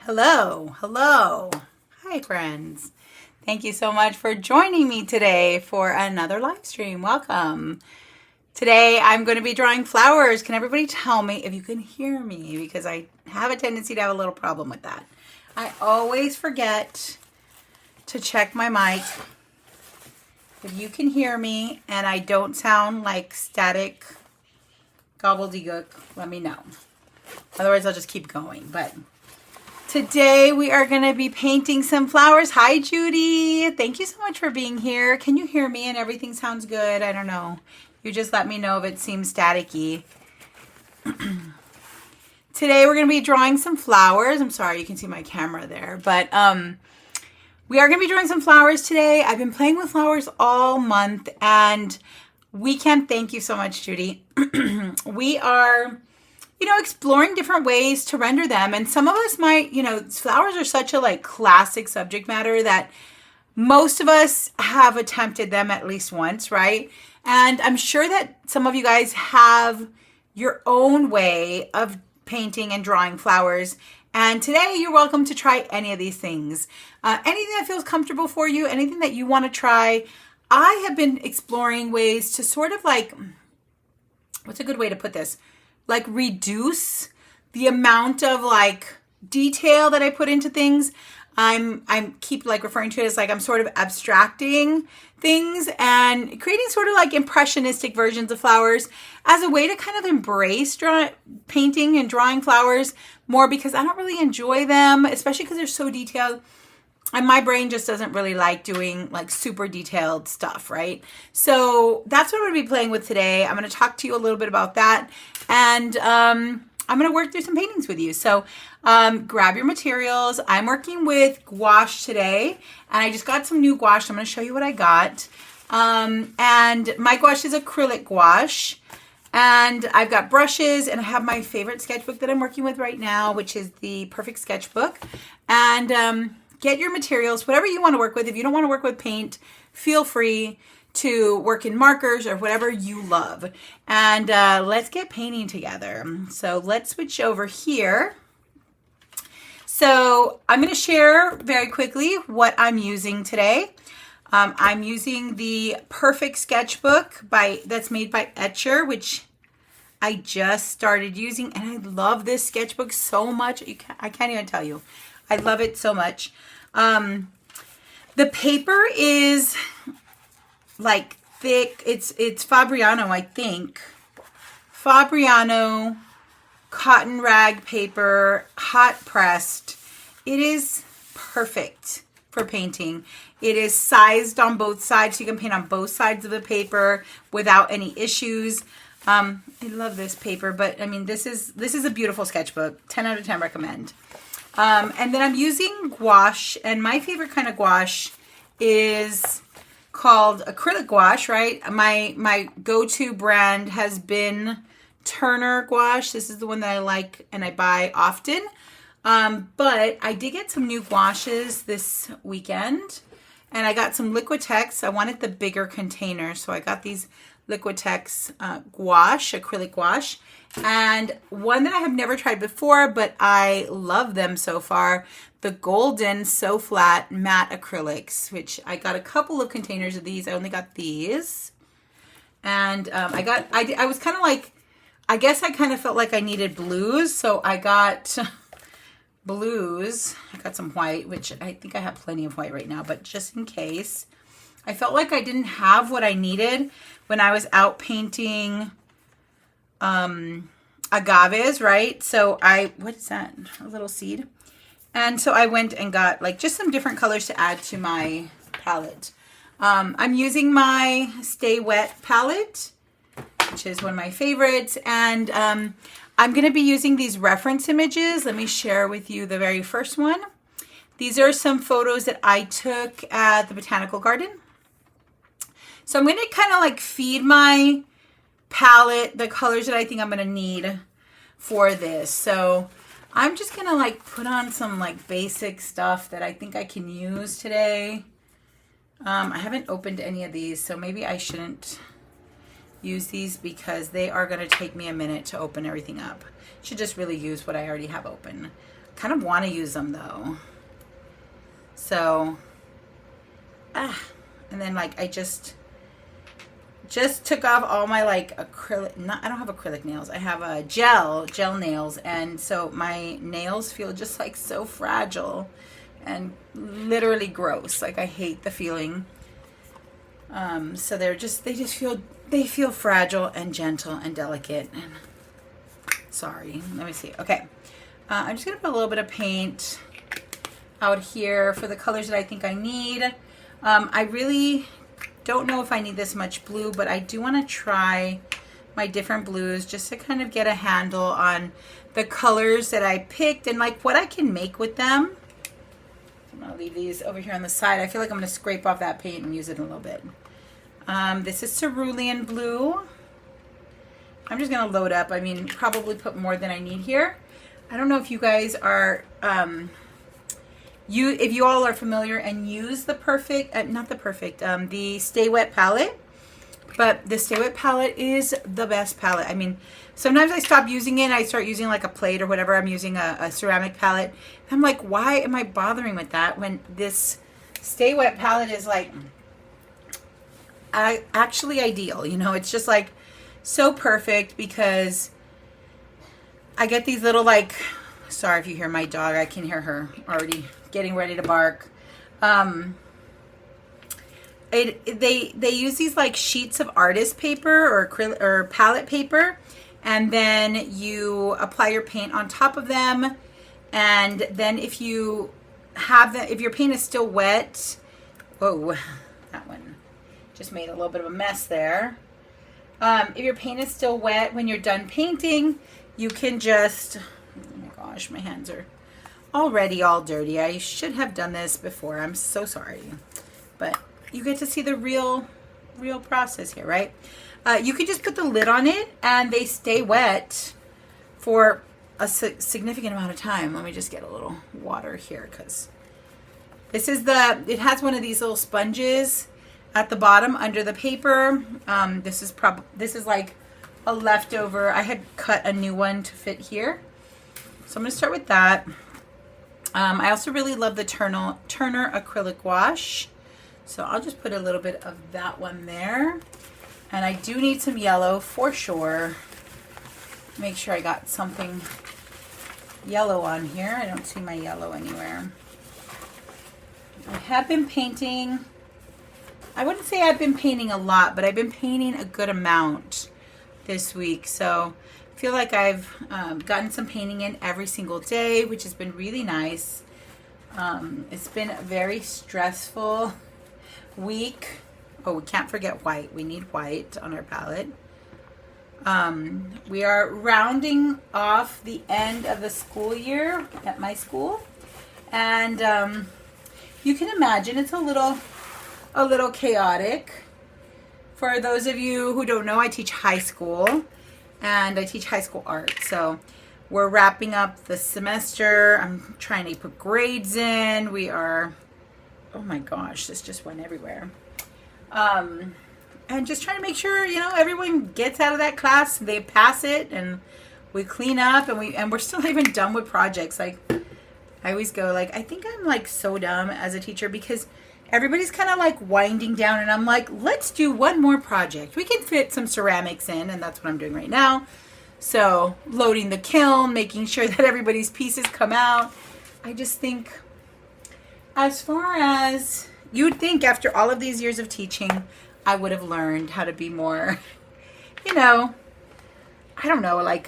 Hello, hello. Hi, friends. Thank you so much for joining me today for another live stream. Welcome. Today, I'm going to be drawing flowers. Can everybody tell me if you can hear me? Because I have a tendency to have a little problem with that. I always forget to check my mic. If you can hear me and I don't sound like static gobbledygook, let me know. Otherwise, I'll just keep going. But today we are going to be painting some flowers. Hi, Judy. Thank you so much for being here. Can you hear me and everything sounds good? I don't know. You just let me know if it seems staticky. Today we're going to be drawing some flowers. I'm sorry, you can see my camera there. But we are going to be drawing some flowers today. I've been playing with flowers all month. And we can thank you so much, Judy. We are exploring different ways to render them. And some of us might, flowers are such a classic subject matter that most of us have attempted them at least once, right? And I'm sure that some of you guys have your own way of painting and drawing flowers. And today you're welcome to try any of these things. Anything that feels comfortable for you, anything that you want to try. I have been exploring ways to sort of what's a good way to put this? Reduce the amount of detail that I put into things. I'm keep referring to it as I'm sort of abstracting things and creating sort of impressionistic versions of flowers as a way to kind of embrace painting and drawing flowers more, because I don't really enjoy them, especially because they're so detailed. And my brain just doesn't really like doing super detailed stuff, right? So that's what I'm going to be playing with today. I'm going to talk to you a little bit about that. And I'm going to work through some paintings with you. So grab your materials. I'm working with gouache today. And I just got some new gouache. I'm going to show you what I got. And my gouache is acrylic gouache. And I've got brushes. And I have my favorite sketchbook that I'm working with right now, which is the Perfect Sketchbook. And get your materials, whatever you want to work with. If you don't want to work with paint, feel free to work in markers or whatever you love. And let's get painting together. So let's switch over here. So I'm going to share very quickly what I'm using today. I'm using the Perfect Sketchbook that's made by Etcher, which I just started using. And I love this sketchbook so much. I can't even tell you. I love it so much. The paper is thick. It's Fabriano, I think. Fabriano cotton rag paper, hot pressed. It is perfect for painting. It is sized on both sides, so you can paint on both sides of the paper without any issues. I love this paper, but I mean, this is a beautiful sketchbook. 10 out of 10 recommend. And then I'm using gouache, and my favorite kind of gouache is called acrylic gouache, right? My go-to brand has been Turner gouache. This is the one that I like and I buy often. But I did get some new gouaches this weekend, and I got some Liquitex. I wanted the bigger container, so I got these Liquitex gouache, acrylic gouache. And one that I have never tried before, but I love them so far, the Golden So Flat Matte Acrylics, which I got a couple of containers of these. I only got these. And I was kind of I guess I kind of felt like I needed blues, so I got blues. I got some white, which I think I have plenty of white right now, but just in case. I felt like I didn't have what I needed when I was out painting agaves, right? So what is that? A little seed. And so I went and got just some different colors to add to my palette. I'm using my Stay Wet palette, which is one of my favorites. And I'm going to be using these reference images. Let me share with you the very first one. These are some photos that I took at the Botanical Garden. So I'm going to kind of feed my palette the colors that I think I'm going to need for this. So I'm just going to put on some basic stuff that I think I can use today. I haven't opened any of these, so maybe I shouldn't use these because they are going to take me a minute to open everything up. Should just really use what I already have open. kind of want to use them though. So, and then like I just took off all my like acrylic, I don't have acrylic nails. I have a gel nails. And so my nails feel just like so fragile and literally gross. Like I hate the feeling. So they feel fragile and gentle and delicate. And sorry, let me see. Okay. I'm just gonna put a little bit of paint out here for the colors that I think I need. I really don't know if I need this much blue, but I do want to try my different blues just to kind of get a handle on the colors that I picked and like what I can make with them. I'm going to leave these over here on the side. I feel like I'm going to scrape off that paint and use it in a little bit. This is cerulean blue. I'm just going to load up. I mean, probably put more than I need here. I don't know if you guys are... if you all are familiar and use the the Stay Wet palette, but the Stay Wet palette is the best palette. I mean, sometimes I stop using it. I start using like a plate or whatever. I'm using a ceramic palette. I'm like, why am I bothering with that when this Stay Wet palette is like actually ideal? You know, it's just like so perfect because I get these little like, sorry if you hear my dog, I can hear her already getting ready to bark. They use these like sheets of artist paper or acrylic or palette paper, and then you apply your paint on top of them. And then if you have if your paint is still wet, whoa, that one just made a little bit of a mess there. If your paint is still wet when you're done painting, you can just, oh my gosh, my hands are already all dirty. I should have done this before. I'm so sorry. But you get to see the real process here, right? You can just put the lid on it and they stay wet for a significant amount of time. Let me just get a little water here because this is it has one of these little sponges at the bottom under the paper. This is like a leftover. I had cut a new one to fit here. So I'm going to start with that. I also really love the Turner acrylic wash. So I'll just put a little bit of that one there. And I do need some yellow for sure. Make sure I got something yellow on here. I don't see my yellow anywhere. I have been painting. I wouldn't say I've been painting a lot, but I've been painting a good amount this week. So I feel like I've gotten some painting in every single day, which has been really nice. It's been a very stressful week. Oh, we can't forget white. We need white on our palette. We are rounding off the end of the school year at my school. And you can imagine it's a little chaotic. For those of you who don't know, I teach high school. And I teach high school art. So we're wrapping up the semester. I'm trying to put grades in. We are, oh my gosh, this just went everywhere. And just trying to make sure, you know, everyone gets out of that class, they pass it, and we clean up, and we're still not even done with projects. Like, I always go, like, I think I'm, like, so dumb as a teacher because everybody's kind of, like, winding down, and I'm like, let's do one more project. We can fit some ceramics in, and that's what I'm doing right now. So, loading the kiln, making sure that everybody's pieces come out. I just think, as far as, you'd think after all of these years of teaching, I would have learned how to be more, you know, I don't know, like,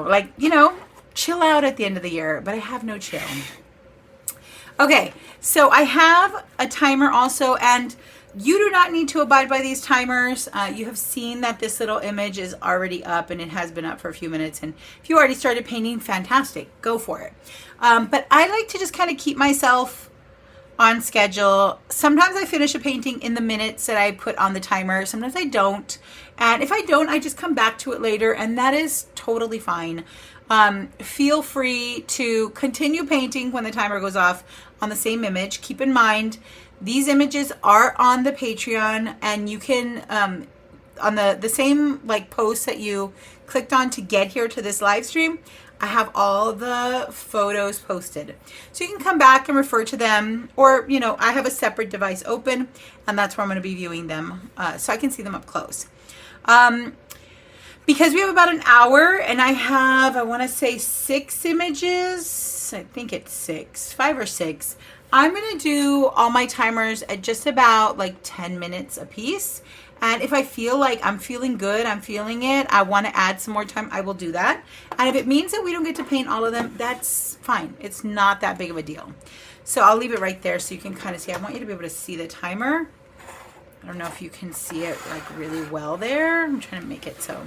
like, you know, chill out at the end of the year, but I have no chill. Okay, so I have a timer also, and you do not need to abide by these timers. You have seen that this little image is already up, and it has been up for a few minutes, and if you already started painting, fantastic, go for it. But I like to just kind of keep myself on schedule. Sometimes I finish a painting in the minutes that I put on the timer. Sometimes I don't. And if I don't, I just come back to it later, and that is totally fine. Feel free to continue painting when the timer goes off on the same image. Keep in mind, these images are on the Patreon, and you can, on the same like post that you clicked on to get here to this live stream, I have all the photos posted. So you can come back and refer to them, or, you know, I have a separate device open, and that's where I'm going to be viewing them, so I can see them up close. Because we have about an hour, and I have, I want to say 6 images. I think it's 6, 5 or 6. I'm going to do all my timers at just about like 10 minutes a piece. And if I feel like I'm feeling good, I'm feeling it, I want to add some more time, I will do that. And if it means that we don't get to paint all of them, that's fine. It's not that big of a deal. So I'll leave it right there so you can kind of see. I want you to be able to see the timer. I don't know if you can see it like really well there. I'm trying to make it so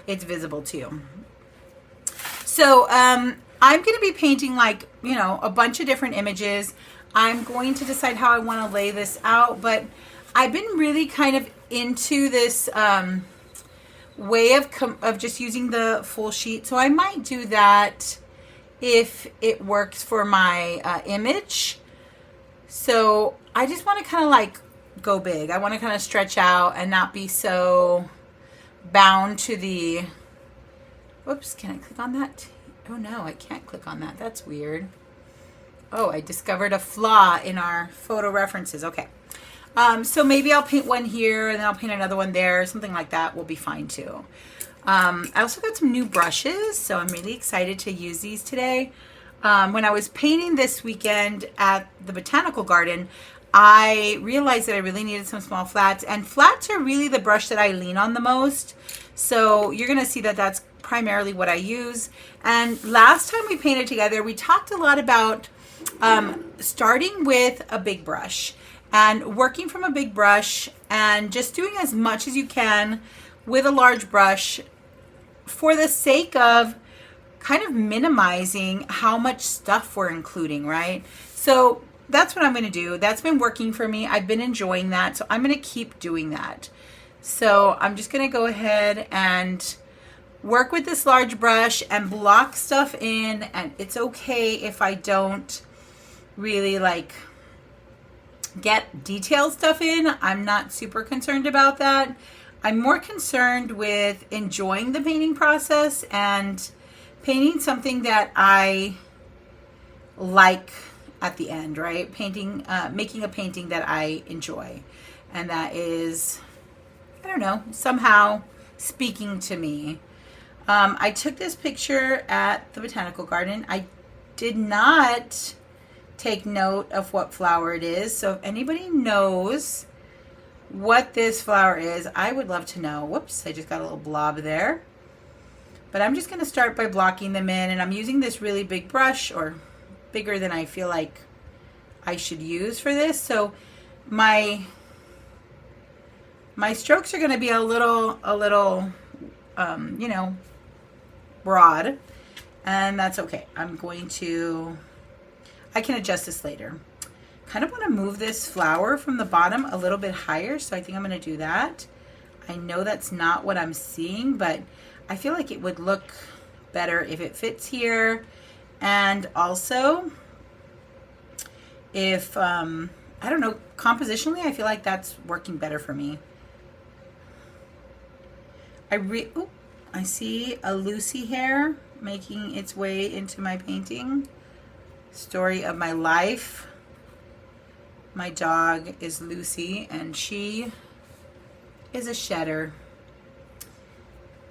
it's visible to you. So I'm going to be painting like, you know, a bunch of different images. I'm going to decide how I want to lay this out, but I've been really kind of into this way of just using the full sheet. So I might do that if it works for my image. So I just want to kind of like go big. I want to kind of stretch out and not be so bound to the, whoops, can I click on that? Oh no, I can't click on that. That's weird. Oh, I discovered a flaw in our photo references. Okay. So maybe I'll paint one here and then I'll paint another one there. Something like that will be fine too. I also got some new brushes, so I'm really excited to use these today. When I was painting this weekend at the Botanical Garden, I realized that I really needed some small flats, and flats are really the brush that I lean on the most. So you're going to see that that's primarily what I use. And last time we painted together, we talked a lot about starting with a big brush and working from a big brush and just doing as much as you can with a large brush for the sake of kind of minimizing how much stuff we're including, right? So that's what I'm going to do. That's been working for me. I've been enjoying that, so I'm going to keep doing that. So I'm just going to go ahead and work with this large brush and block stuff in, and it's okay if I don't really like get detailed stuff in. I'm not super concerned about that. I'm more concerned with enjoying the painting process and painting something that I like at the end, right? Painting, making a painting that I enjoy, and that is, I don't know, somehow speaking to me. I took this picture at the Botanical Garden. I did not take note of what flower it is, so if anybody knows what this flower is, I would love to know. Whoops, I just got a little blob there. But I'm just going to start by blocking them in, and I'm using this really big brush, or bigger than I feel like I should use for this. So my strokes are going to be a little you know, broad, and that's okay. I can adjust this later. Kind of want to move this flower from the bottom a little bit higher, so I think I'm going to do that. I know that's not what I'm seeing, but I feel like it would look better if it fits here. And also, if, I don't know, compositionally, I feel like that's working better for me. I see a Lucy hair making its way into my painting. Story of my life. My dog is Lucy, and she is a shedder.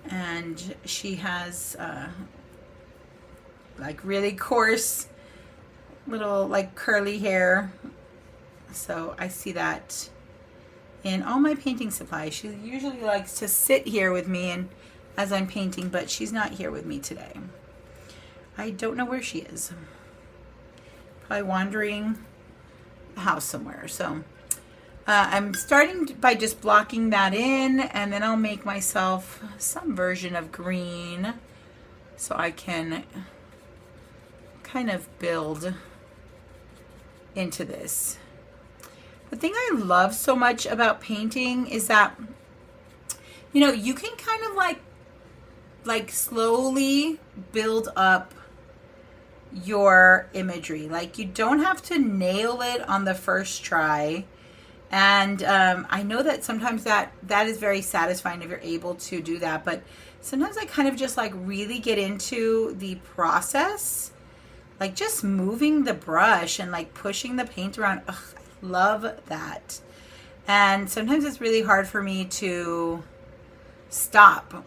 And she has like really coarse little like curly hair. So I see that in all my painting supplies. She usually likes to sit here with me and as I'm painting, but she's not here with me today. I don't know where she is. Probably wandering the house somewhere. So I'm starting by just blocking that in, and then I'll make myself some version of green so I can kind of build into this. The thing I love so much about painting is that, you know, you can kind of like slowly build up your imagery. Like, you don't have to nail it on the first try. And I know that sometimes that is very satisfying if you're able to do that. But sometimes I kind of just like really get into the process, like just moving the brush and like pushing the paint around. Ugh, I love that. And sometimes it's really hard for me to stop.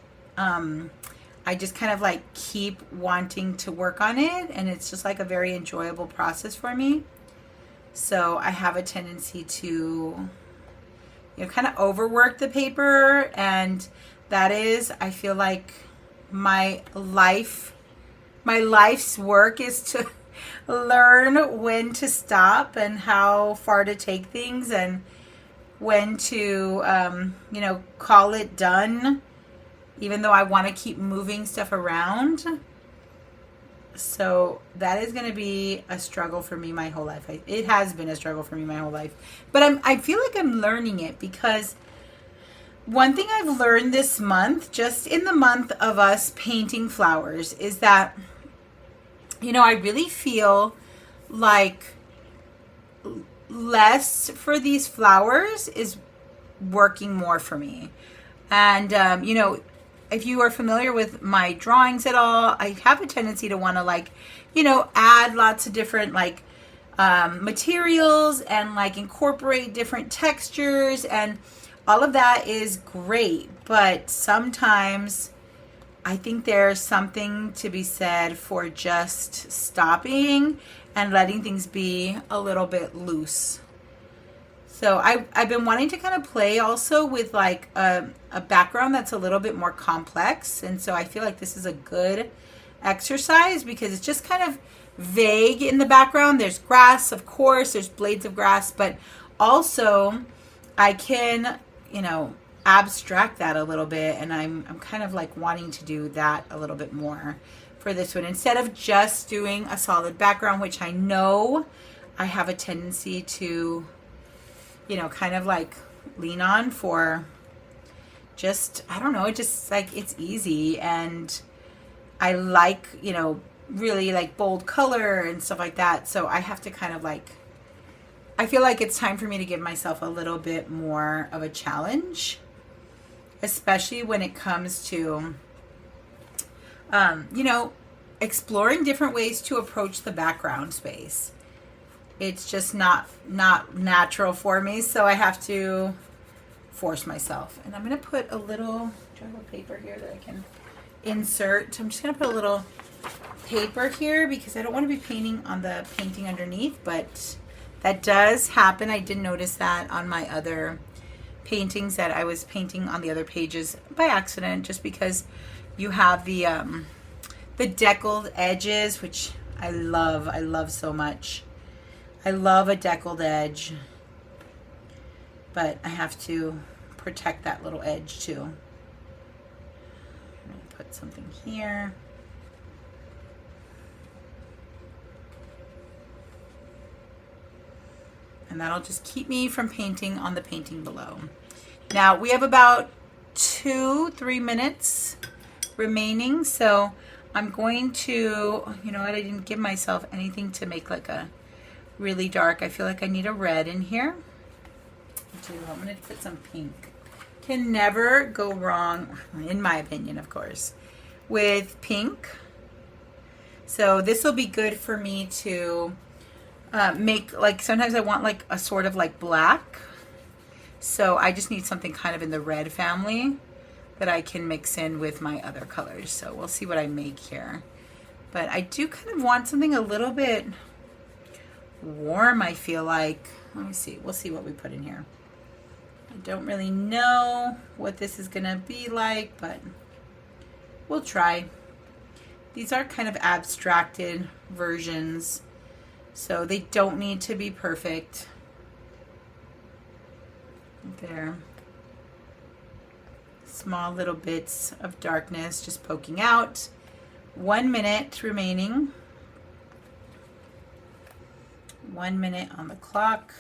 I just kind of like keep wanting to work on it, and it's just like a very enjoyable process for me. So I have a tendency to, kind of overwork the paper, and that is, I feel like my life's work is to learn when to stop and how far to take things, and when to, call it done, even though I want to keep moving stuff around. So that is going to be a struggle for me my whole life. It has been a struggle for me my whole life. But I feel like I'm learning it, because one thing I've learned this month, just in the month of us painting flowers, is that, I really feel like less for these flowers is working more for me. And, if you are familiar with my drawings at all, I have a tendency to want to add lots of different materials and incorporate different textures, and all of that is great. But sometimes I think there's something to be said for just stopping and letting things be a little bit loose. So I've been wanting to kind of play also with a background that's a little bit more complex. And so I feel like this is a good exercise, because it's just kind of vague in the background. There's grass, of course, there's blades of grass, but also I can, abstract that a little bit. And I'm kind of wanting to do that a little bit more for this one, instead of just doing a solid background, which I know I have a tendency to kind of lean on for just, I don't know, just it's easy. And I really bold color and stuff like that. So I have to kind of I feel like it's time for me to give myself a little bit more of a challenge, especially when it comes to, exploring different ways to approach the background space. It's just not natural for me, so I have to force myself. And I'm going to put a little paper here that I can insert. I'm just going to put a little paper here, because I don't want to be painting on the painting underneath, but that does happen. I did notice that on my other paintings, that I was painting on the other pages by accident, just because you have the deckled edges, which I love so much. I love a deckled edge, but I have to protect that little edge too. I'm going to put something here. And that'll just keep me from painting on the painting below. Now we have about 2-3 minutes remaining, so I'm going to, I didn't give myself anything to make a really dark. I feel like I need a red in here. I'm going to put some pink. Can never go wrong, in my opinion, of course, with pink. So this will be good for me to make, sometimes I want a sort of black. So I just need something kind of in the red family that I can mix in with my other colors. So we'll see what I make here. But I do kind of want something a little bit warm, I feel like. Let me see. We'll see what we put in here. I don't really know what this is going to be like, but we'll try. These are kind of abstracted versions, so they don't need to be perfect. There. Small little bits of darkness just poking out. 1 minute remaining. 1 minute on the clock.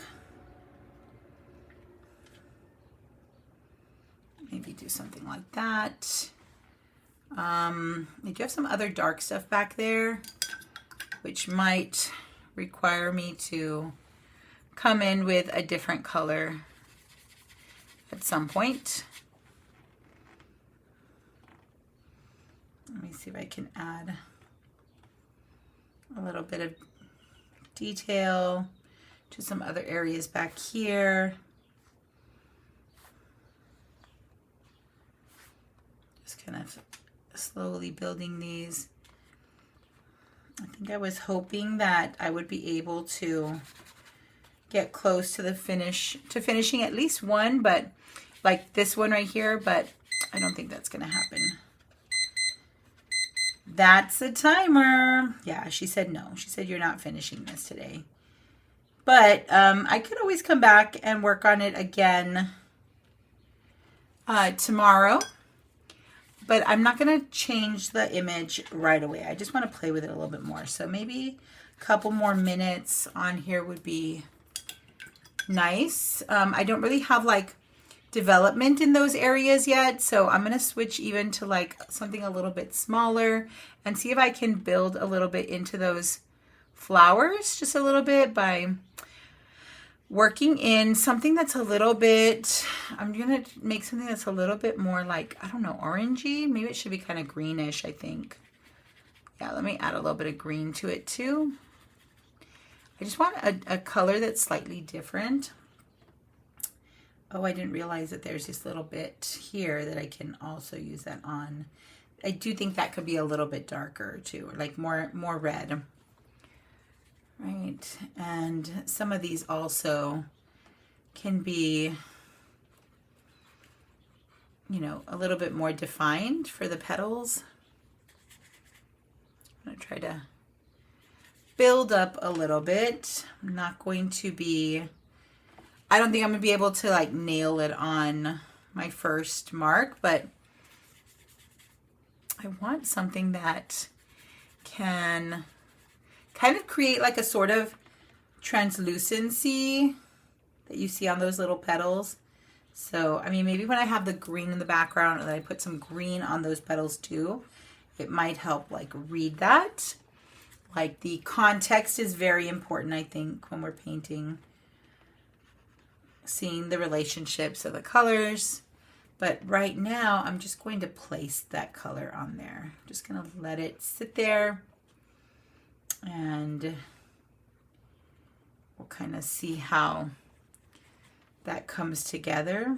Maybe do something like that. I do have some other dark stuff back there, which might require me to come in with a different color at some point. Let me see if I can add a little bit of detail to some other areas back here. Just kind of slowly building these. I think I was hoping that I would be able to get close to the finishing at least one, but like this one right here, but I don't think that's gonna happen. That's the timer. Yeah, she said no. She said you're not finishing this today. But I could always come back and work on it again tomorrow. But I'm not going to change the image right away. I just want to play with it a little bit more. So maybe a couple more minutes on here would be nice. I don't really have like development in those areas yet. So I'm going to switch even to like something a little bit smaller and see if I can build a little bit into those flowers just a little bit by working in something that's a little bit, I'm going to make something that's a little bit more like, I don't know, orangey. Maybe it should be kind of greenish, I think. Yeah, let me add a little bit of green to it too. I just want a color that's slightly different. Oh, I didn't realize that there's this little bit here that I can also use that on. I do think that could be a little bit darker too, or like more red. Right, and some of these also can be, you know, a little bit more defined for the petals. I'm going to try to build up a little bit. I'm not going to be, I don't think I'm going to be able to like nail it on my first mark, but I want something that can kind of create like a sort of translucency that you see on those little petals. So, I mean, maybe when I have the green in the background and then I put some green on those petals too, it might help like read that. Like the context is very important, I think, when we're painting. Seeing the relationships of the colors. But right now, I'm just going to place that color on there. I'm just going to let it sit there. And we'll kind of see how that comes together.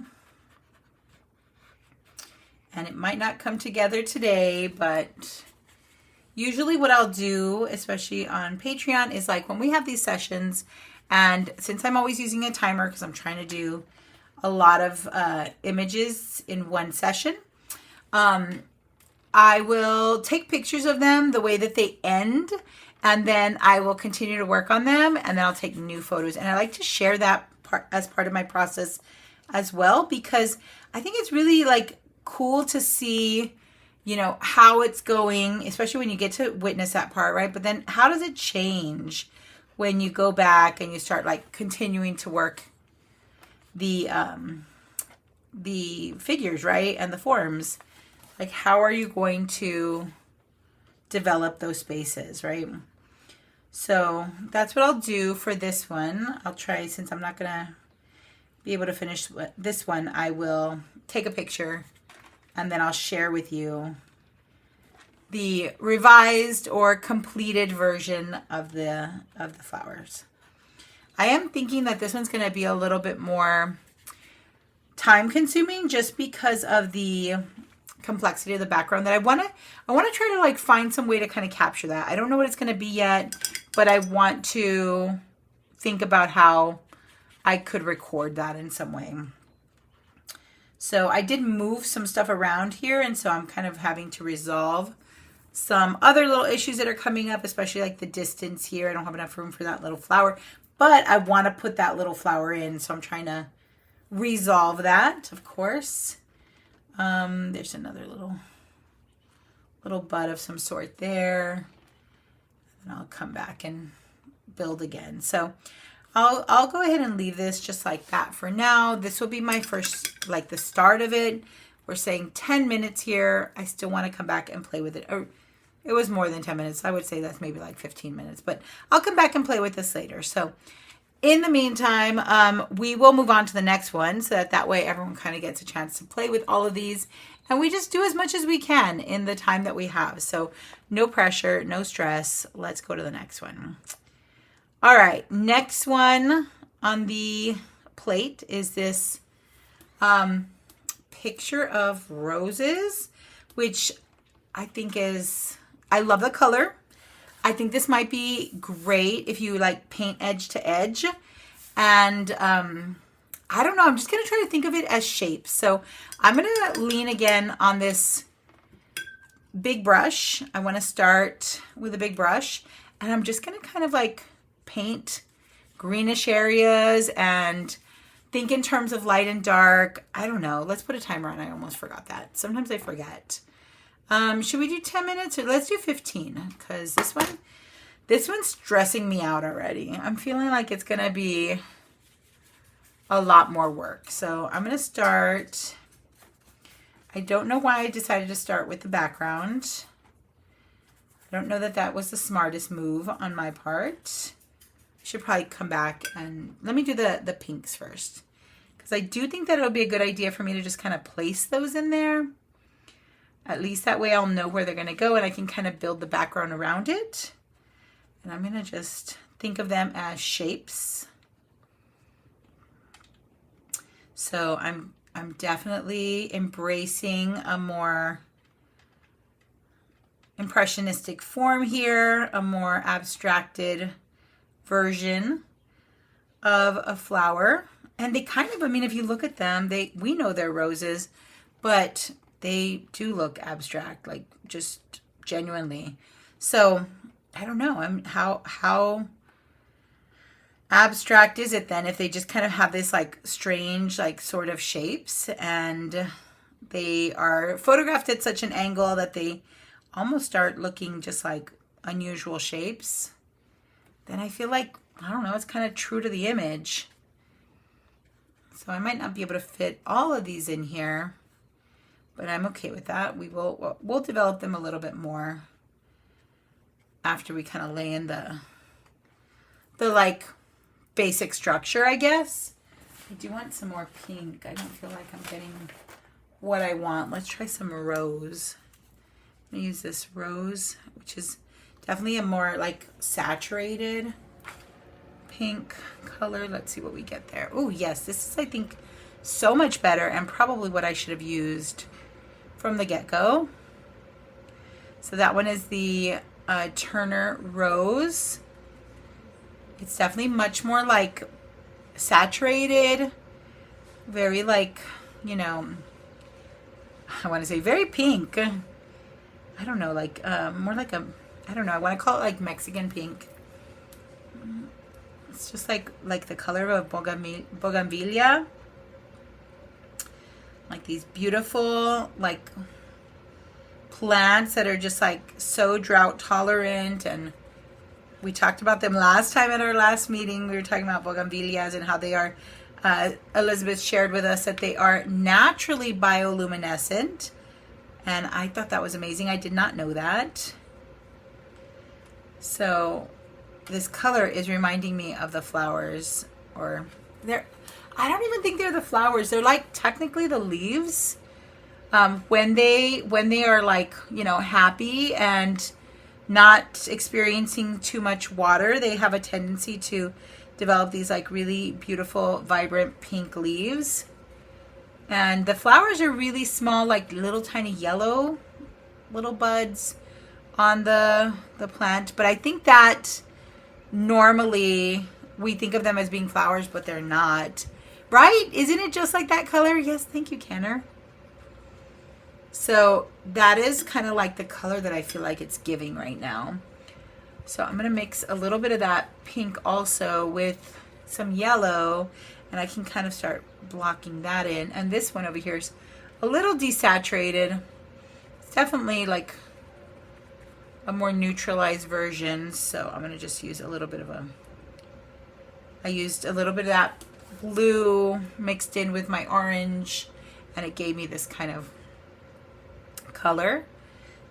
And it might not come together today, but usually what I'll do, especially on Patreon, is like when we have these sessions, and since I'm always using a timer because I'm trying to do a lot of images in one session, I will take pictures of them the way that they end, and then I will continue to work on them, and then I'll take new photos. And I like to share that part as part of my process as well, because I think it's really like cool to see, you know, how it's going, especially when you get to witness that part, right? But then how does it change when you go back and you start like continuing to work the figures, right? And the forms. Like, how are you going to develop those spaces, right? So that's what I'll do for this one. I'll try, since I'm not gonna be able to finish this one, I will take a picture and then I'll share with you the revised or completed version of the flowers. I am thinking that this one's gonna be a little bit more time consuming just because of the complexity of the background, that I want to try to like find some way to kind of capture that. I don't know what it's going to be yet, but I want to think about how I could record that in some way. So I did move some stuff around here, and so I'm kind of having to resolve some other little issues that are coming up, especially like the distance here. I don't have enough room for that little flower, but I want to put that little flower in, so I'm trying to resolve that, of course. There's another little bud of some sort there, and I'll come back and build again. So I'll go ahead and leave this just like that for now. This will be my first, like the start of it. We're saying 10 minutes here. I still want to come back and play with it. Or it was more than 10 minutes. I would say that's maybe like 15 minutes, but I'll come back and play with this later. So in the meantime, we will move on to the next one so that way everyone kind of gets a chance to play with all of these. And we just do as much as we can in the time that we have. So no pressure, no stress. Let's go to the next one. All right, next one on the plate is this picture of roses, which I think I love the color. I think this might be great if you like paint edge to edge. And I don't know, I'm just going to try to think of it as shapes. So I'm going to lean again on this big brush. I want to start with a big brush, and I'm just going to kind of like paint greenish areas and think in terms of light and dark. I don't know. Let's put a timer on. I almost forgot that. Sometimes I forget. Should we do 10 minutes or let's do 15? Because this one's stressing me out already. I'm feeling like it's going to be a lot more work. So I'm going to start. I don't know why I decided to start with the background. I don't know that that was the smartest move on my part. I should probably come back and let me do the pinks first, because I do think that it'll be a good idea for me to just kind of place those in there. At least that way I'll know where they're going to go and I can kind of build the background around it. And I'm going to just think of them as shapes. So I'm definitely embracing a more impressionistic form here, a more abstracted version of a flower. And they kind of, I mean, if you look at them, we know they're roses, but they do look abstract, like just genuinely. So I don't know. How abstract is it then if they just kind of have this like strange like sort of shapes, and they are photographed at such an angle that they almost start looking just like unusual shapes? Then I feel like, I don't know, it's kind of true to the image. So I might not be able to fit all of these in here, but I'm okay with that. We'll develop them a little bit more after we kind of lay in the like basic structure, I guess. I do want some more pink. I don't feel like I'm getting what I want. Let's try some rose. I'm gonna use this rose, which is definitely a more like saturated pink color. Let's see what we get there. Oh yes, this is, I think, so much better and probably what I should have used from the get-go. So that one is the Turner Rose. It's definitely much more like saturated, very like, you know, I want to say very pink. I don't know, like more like a, I don't know, I want to call it like Mexican pink. It's just like the color of a bougainvillea. Like these beautiful like plants that are just like so drought tolerant, and we talked about them last time at our last meeting. We were talking about bougainvilleas and how they are, Elizabeth shared with us that they are naturally bioluminescent. And I thought that was amazing. I did not know that. So this color is reminding me of the flowers, or I don't even think they're the flowers. They're like technically the leaves. When they are like, you know, happy and not experiencing too much water, they have a tendency to develop these like really beautiful, vibrant pink leaves. And the flowers are really small, like little tiny yellow little buds on the plant. But I think that normally we think of them as being flowers, but they're not. Right? Isn't it just like that color? Yes, thank you, Kenner. So that is kind of like the color that I feel like it's giving right now. So I'm going to mix a little bit of that pink also with some yellow, and I can kind of start blocking that in. And this one over here is a little desaturated. It's definitely like a more neutralized version. So I'm going to just use a little bit of I used a little bit of that blue mixed in with my orange, and it gave me this kind of color.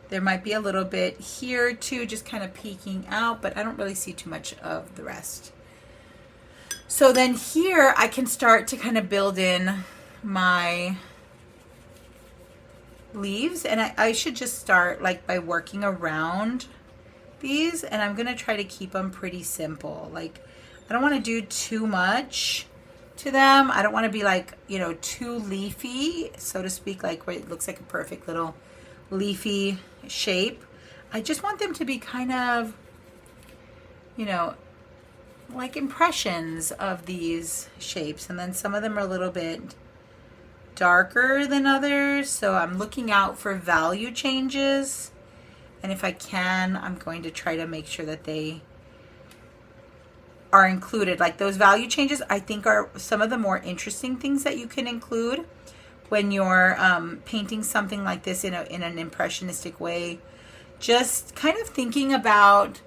There might be a little bit here too, just kind of peeking out, but I don't really see too much of the rest. So then here I can start to kind of build in my leaves, and I should just start like by working around these, and I'm gonna try to keep them pretty simple. Like I don't want to do too much to them. I don't want to be like, you know, too leafy, so to speak, like where it looks like a perfect little leafy shape. I just want them to be kind of, you know, like impressions of these shapes, and then some of them are a little bit darker than others, so I'm looking out for value changes, and if I can, I'm going to try to make sure that they are included. Like those value changes, I think, are some of the more interesting things that you can include when you're painting something like this in an impressionistic way. Just kind of thinking about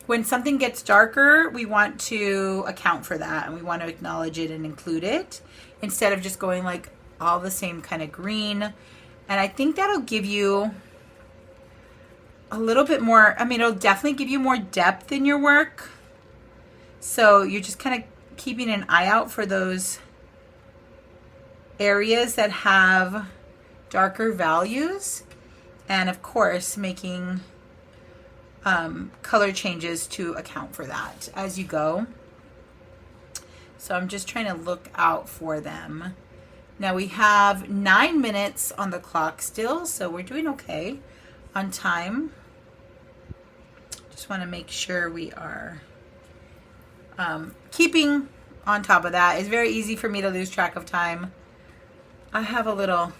when something gets darker, we want to account for that, and we want to acknowledge it and include it instead of just going like all the same kind of green. And I think that'll give you a little bit more, I mean, it'll definitely give you more depth in your work. So you're just kind of keeping an eye out for those areas that have darker values, and of course making color changes to account for that as you go. So I'm just trying to look out for them. Now we have 9 minutes on the clock still, so we're doing okay on time. Just want to make sure we are keeping on top of that. It's very easy for me to lose track of time. I have a little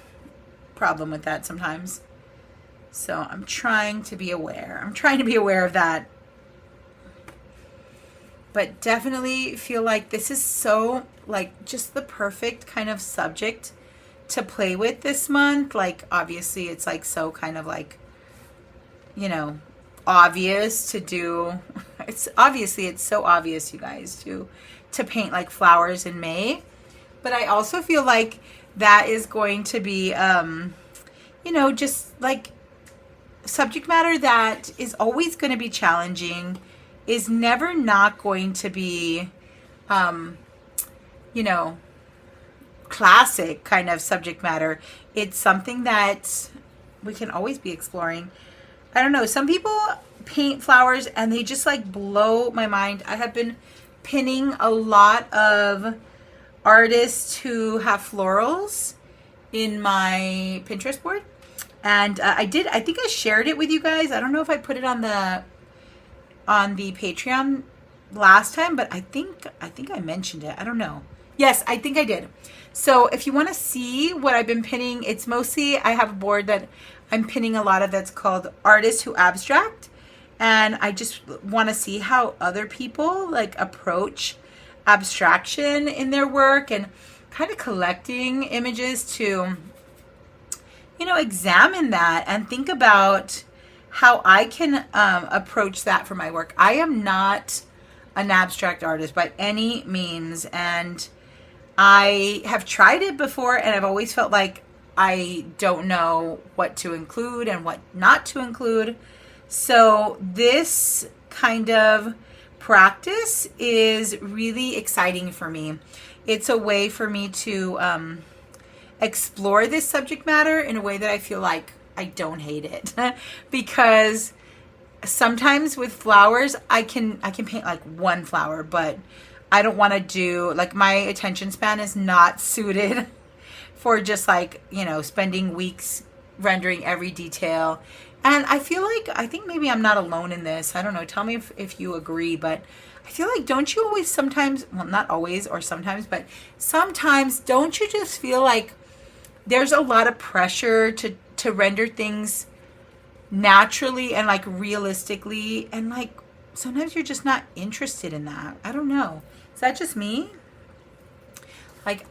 problem with that sometimes. So I'm trying to be aware. I'm trying to be aware of that. But definitely feel like this is so, like, just the perfect kind of subject to play with this month. Like, obviously it's like so kind of like, you know, obvious to do. It's so obvious, you guys, to paint like flowers in May. But I also feel like that is going to be, you know, just like subject matter that is always going to be challenging, is never not going to be, you know, classic kind of subject matter. It's something that we can always be exploring. I don't know, some people paint flowers and they just like blow my mind. I have been pinning a lot of artists who have florals in my Pinterest board, and I think I shared it with you guys. I don't know if I put it on the Patreon last time, but I think I mentioned it. I don't know. Yes, I think I did. So if you want to see what I've been pinning, it's mostly, I have a board that I'm pinning a lot of that's called Artists Who Abstract, and I just want to see how other people like approach abstraction in their work, and kind of collecting images to, you know, examine that and think about how I can approach that for my work. I am not an abstract artist by any means, and I have tried it before, and I've always felt like I don't know what to include and what not to include. So this kind of practice is really exciting for me. It's a way for me to explore this subject matter in a way that I feel like I don't hate it. Because sometimes with flowers, I can paint like one flower, but I don't want to do, like, my attention span is not suited for just like, you know, spending weeks rendering every detail. And I feel like, I think maybe I'm not alone in this. I don't know. Tell me if you agree, but I feel like, don't you always sometimes, well, not always or sometimes, but sometimes, don't you just feel like there's a lot of pressure to render things naturally and like realistically, and like sometimes you're just not interested in that? I don't know. Is that just me? Like,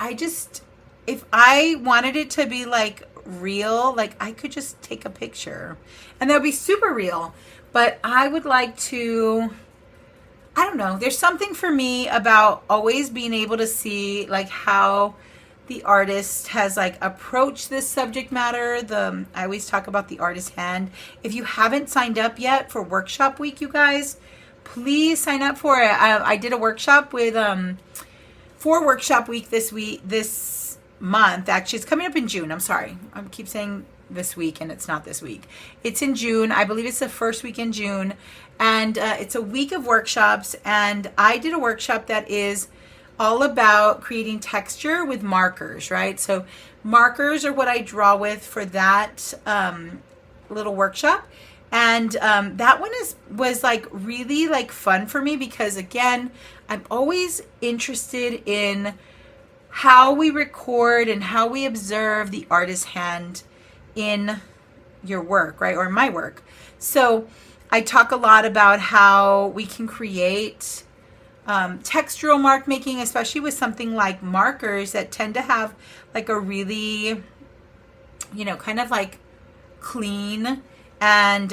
if I wanted it to be like real, like I could just take a picture and that would be super real. But I would like to, I don't know, there's something for me about always being able to see like how the artist has like approached this subject matter. I always talk about the artist hand. If you haven't signed up yet for workshop week, you guys, please sign up for it. I did a workshop with for workshop week this month. Actually, it's coming up in June. I'm sorry. I keep saying this week and it's not this week. It's in June. I believe it's the first week in June. And it's a week of workshops. And I did a workshop that is all about creating texture with markers, right? So markers are what I draw with for that little workshop. And that one was like really like fun for me because, again, I'm always interested in how we record and how we observe the artist's hand in your work, right? Or my work. So I talk a lot about how we can create textural mark making, especially with something like markers that tend to have like a really, you know, kind of like clean and,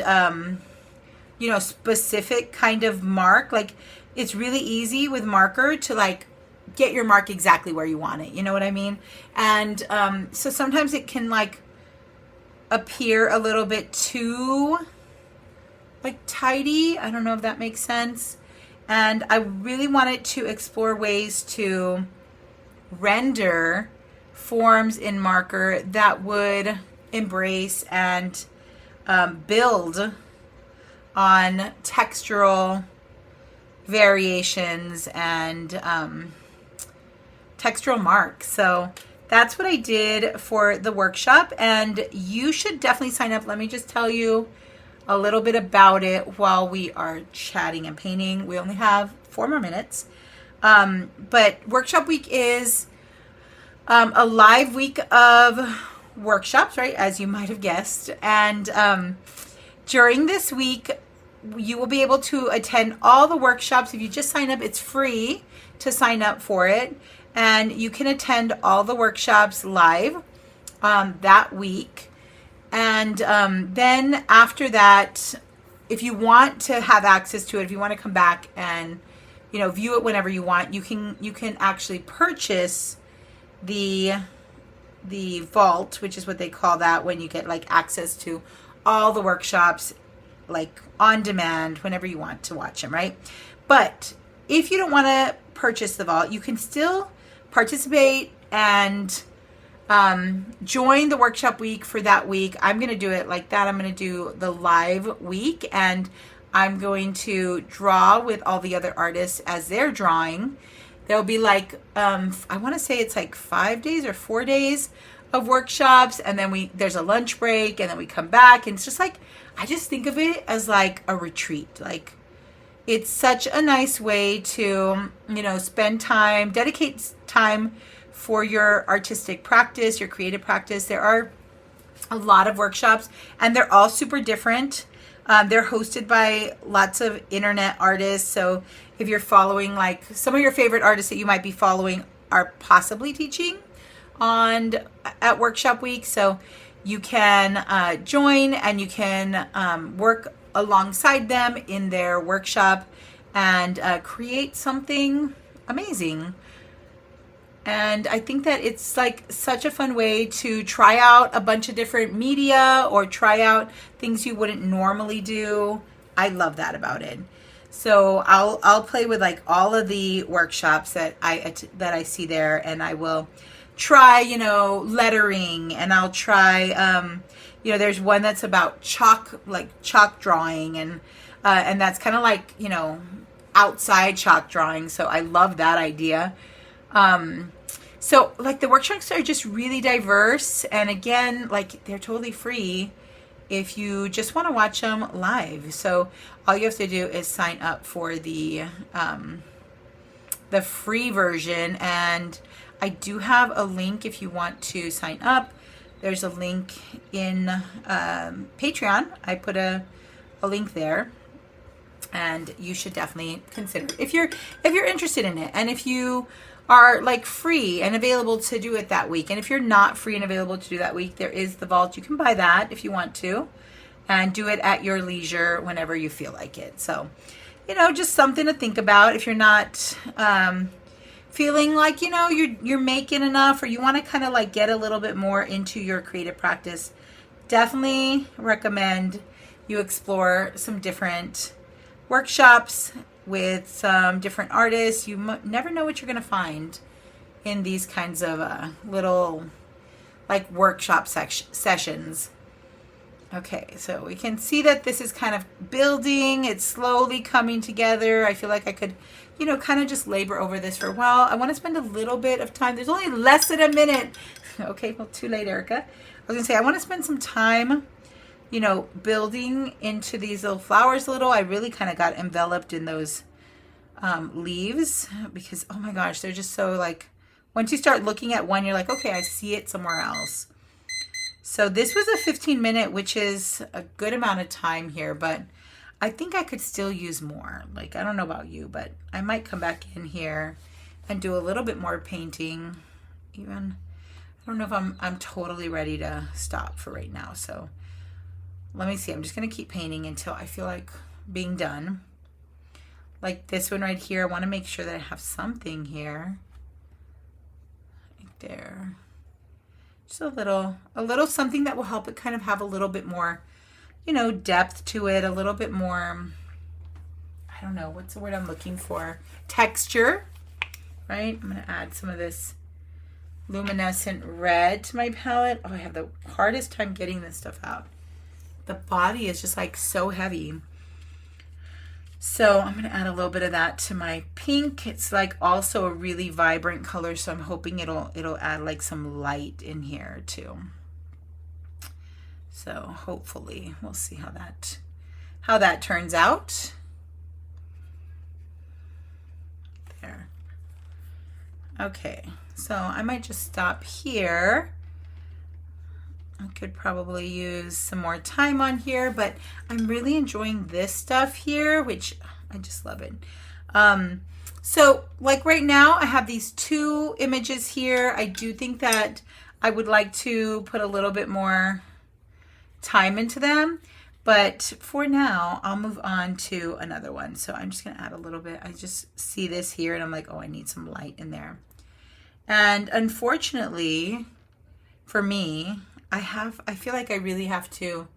you know, specific kind of mark. Like it's really easy with marker to like get your mark exactly where you want it. You know what I mean? And so sometimes it can like appear a little bit too like tidy. I don't know if that makes sense. And I really wanted to explore ways to render forms in marker that would embrace and build on textural variations and textural marks. So that's what I did for the workshop, and you should definitely sign up. Let me just tell you a little bit about it while we are chatting and painting. We only have 4 more minutes. But workshop week is a live week of workshops, right? As you might have guessed. And during this week, you will be able to attend all the workshops. If you just sign up, it's free to sign up for it. And you can attend all the workshops live that week. And then after that, if you want to have access to it, if you want to come back and, you know, view it whenever you want, you can actually purchase the vault, which is what they call that, when you get like access to all the workshops like on demand whenever you want to watch them, right? But if you don't want to purchase the vault, you can still participate and join the workshop week for that week. I'm going to do it like that. I'm going to do the live week, and I'm going to draw with all the other artists as they're drawing. There'll be like, I want to say it's like 5 days or 4 days of workshops, and then there's a lunch break, and then we come back, and it's just like, I just think of it as like a retreat. Like it's such a nice way to, you know, spend time, dedicate time for your artistic practice, your creative practice. There are a lot of workshops, and they're all super different. They're hosted by lots of internet artists. So if you're following, like some of your favorite artists that you might be following are possibly teaching at workshop week. So you can join and you can work alongside them in their workshop and create something amazing. And I think that it's like such a fun way to try out a bunch of different media or try out things you wouldn't normally do. I love that about it. So I'll play with like all of the workshops that I see there, and I will try, you know, lettering, and I'll try, you know, there's one that's about chalk drawing, and that's kind of like, you know, outside chalk drawing. So I love that idea. So like the workshops are just really diverse, and again, like they're totally free if you just want to watch them live. So all you have to do is sign up for the free version, and I do have a link if you want to sign up. There's a link in Patreon. I put a link there, and you should definitely consider it if you're interested in it, and if you are like free and available to do it that week. And if you're not free and available to do that week, there is the vault. You can buy that if you want to, and do it at your leisure whenever you feel like it. So, you know, just something to think about if you're not feeling like, you know, you're making enough, or you want to kind of like get a little bit more into your creative practice. Definitely recommend you explore some different workshops with some different artists. You never know what you're going to find in these kinds of little like workshop sessions. Okay, so we can see that this is kind of building. It's slowly coming together. I feel like I could, you know, kind of just labor over this for a while. I want to spend a little bit of time. There's only less than a minute. Okay, well, too late, Erica. I was going to say, I want to spend some time, you know, building into these little flowers a little. I really kind of got enveloped in those leaves because, oh my gosh, they're just so like, once you start looking at one, you're like, okay, I see it somewhere else. So this was a 15-minute, which is a good amount of time here, but I think I could still use more. Like, I don't know about you, but I might come back in here and do a little bit more painting. Even, I don't know if I'm totally ready to stop for right now. So let me see. I'm just going to keep painting until I feel like being done. Like this one right here, I want to make sure that I have something here. Right there. Just a little something that will help it kind of have a little bit more, you know, depth to it, a little bit more, I don't know, what's the word I'm looking for? Texture, right? I'm going to add some of this luminescent red to my palette. Oh, I have the hardest time getting this stuff out. The body is just like so heavy. So I'm going to add a little bit of that to my pink. It's like also a really vibrant color, so I'm hoping it'll add like some light in here too. So hopefully we'll see how that turns out. There. Okay, so I might just stop here. I could probably use some more time on here, but I'm really enjoying this stuff here, which I just love it. So like right now I have these two images here. I do think that I would like to put a little bit more time into them, but for now I'll move on to another one. So I'm just going to add a little bit. I just see this here and I'm like, oh, I need some light in there. And unfortunately for me, I feel like I really have to,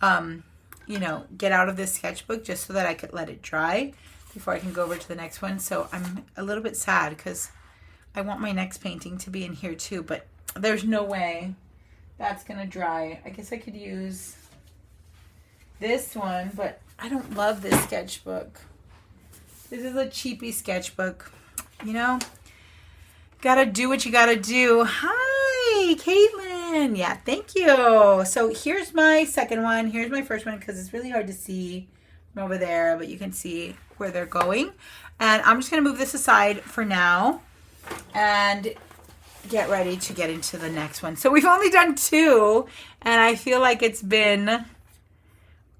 you know, get out of this sketchbook just so that I could let it dry before I can go over to the next one. So I'm a little bit sad because I want my next painting to be in here too, but there's no way that's going to dry. I guess I could use this one, but I don't love this sketchbook. This is a cheapy sketchbook, you know? Gotta do what you gotta do. Hi, Caitlin. Yeah, thank you. So here's my second one. Here's my first one because it's really hard to see from over there, but you can see where they're going. And I'm just gonna move this aside for now and get ready to get into the next one. So we've only done two, and I feel like it's been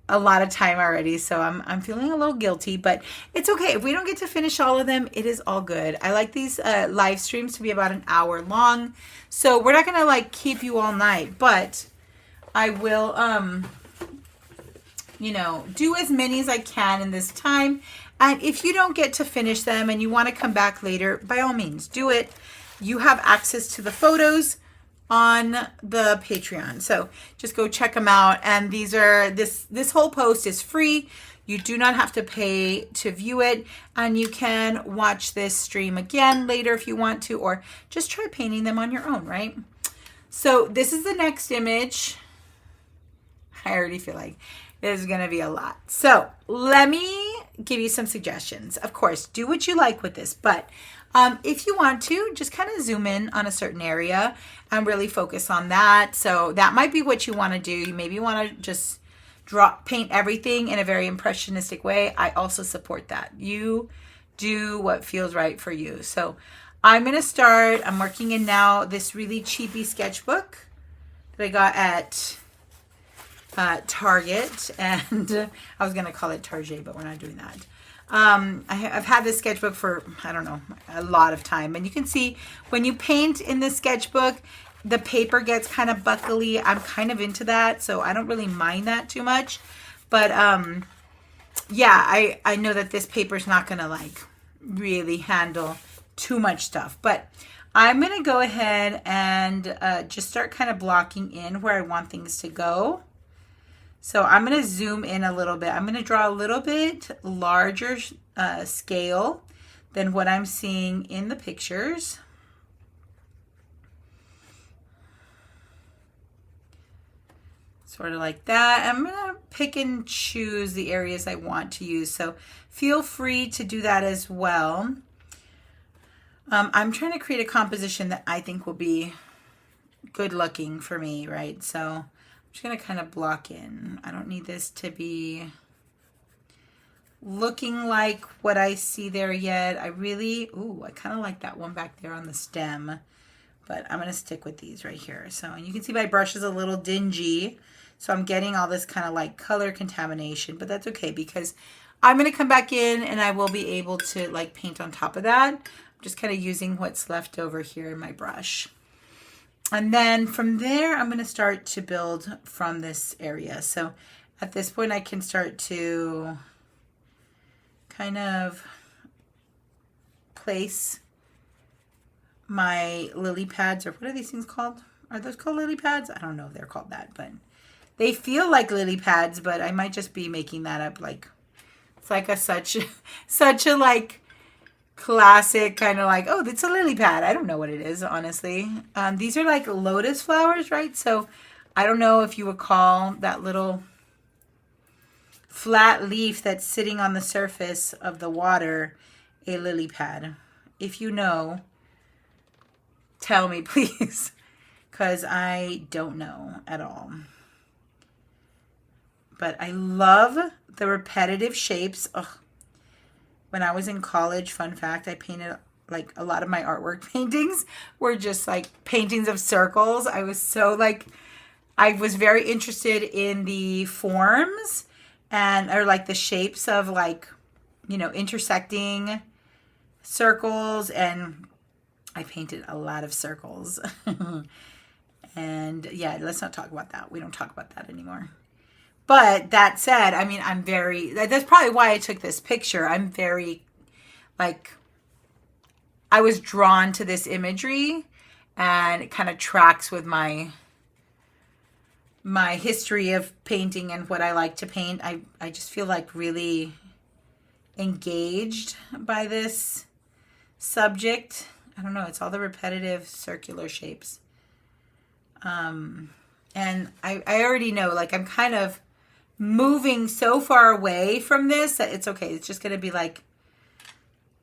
a lot of time already, so I'm feeling a little guilty, but it's okay. If we don't get to finish all of them, it is all good. I like these live streams to be about an hour long, so we're not gonna like keep you all night, but I will you know, do as many as I can in this time. And if you don't get to finish them and you want to come back later, by all means do it. You have access to the photos on the Patreon, so just go check them out. And these are this whole post is free. You do not have to pay to view it, and you can watch this stream again later if you want to, or just try painting them on your own, right? So this is the next image. I already feel like there's gonna be a lot, so let me give you some suggestions. Of course, do what you like with this, but if you want to, just kind of zoom in on a certain area and really focus on that. So that might be what you want to do. You maybe want to just paint everything in a very impressionistic way. I also support that. You do what feels right for you. So I'm going to start. I'm working in now this really cheapy sketchbook that I got at Target, and I was going to call it Target, but we're not doing that. I've had this sketchbook for, I don't know, a lot of time. And you can see when you paint in this sketchbook, the paper gets kind of buckly. I'm kind of into that, so I don't really mind that too much. But yeah, I know that this paper is not going to like really handle too much stuff. But I'm going to go ahead and just start kind of blocking in where I want things to go. So I'm going to zoom in a little bit. I'm going to draw a little bit larger scale than what I'm seeing in the pictures. Sort of like that. I'm gonna pick and choose the areas I want to use, so feel free to do that as well. I'm trying to create a composition that I think will be good looking for me, right? So I'm just gonna kind of block in. I don't need this to be looking like what I see there yet. I kind of like that one back there on the stem, but I'm gonna stick with these right here. So, and you can see my brush is a little dingy, so I'm getting all this kind of like color contamination, but that's okay because I'm gonna come back in and I will be able to like paint on top of that. I'm just kind of using what's left over here in my brush. And then from there, I'm gonna start to build from this area. So at this point, I can start to kind of place my lily pads, or what are these things called? Are those called lily pads? I don't know if they're called that, but they feel like lily pads, but I might just be making that up. Like, it's like such a like classic kind of like, oh, it's a lily pad. I don't know what it is, honestly. These are like lotus flowers, right? So I don't know if you would call that little flat leaf that's sitting on the surface of the water a lily pad. If you know, tell me please, because I don't know at all. But I love the repetitive shapes. Ugh. When I was in college, fun fact, I painted like a lot of my artwork paintings were just like paintings of circles. I was very interested in the forms or like the shapes of like, you know, intersecting circles, and I painted a lot of circles. And yeah, let's not talk about that. We don't talk about that anymore. But that said, I mean, that's probably why I took this picture. I'm very, like, I was drawn to this imagery, and it kind of tracks with my history of painting and what I like to paint. I just feel like really engaged by this subject. I don't know, it's all the repetitive circular shapes. And I already know, like, I'm kind of moving so far away from this that it's okay. It's just going to be like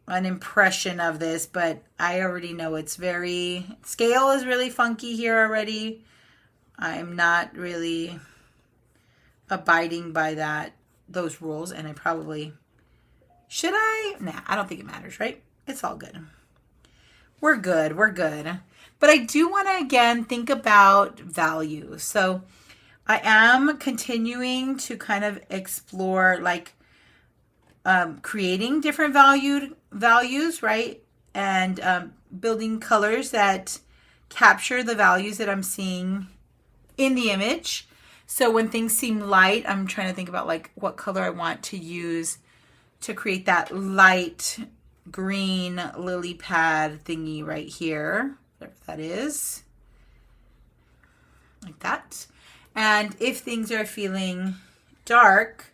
an impression of this, but I already know scale is really funky here already. I'm not really abiding by those rules, and I probably, should I? Nah, I don't think it matters, right? It's all good. We're good. But I do want to, again, think about value. So I am continuing to kind of explore, like, creating different values, right? And building colors that capture the values that I'm seeing in the image. So when things seem light, I'm trying to think about, like, what color I want to use to create that light green lily pad thingy right here, whatever that is, like that. And if things are feeling dark,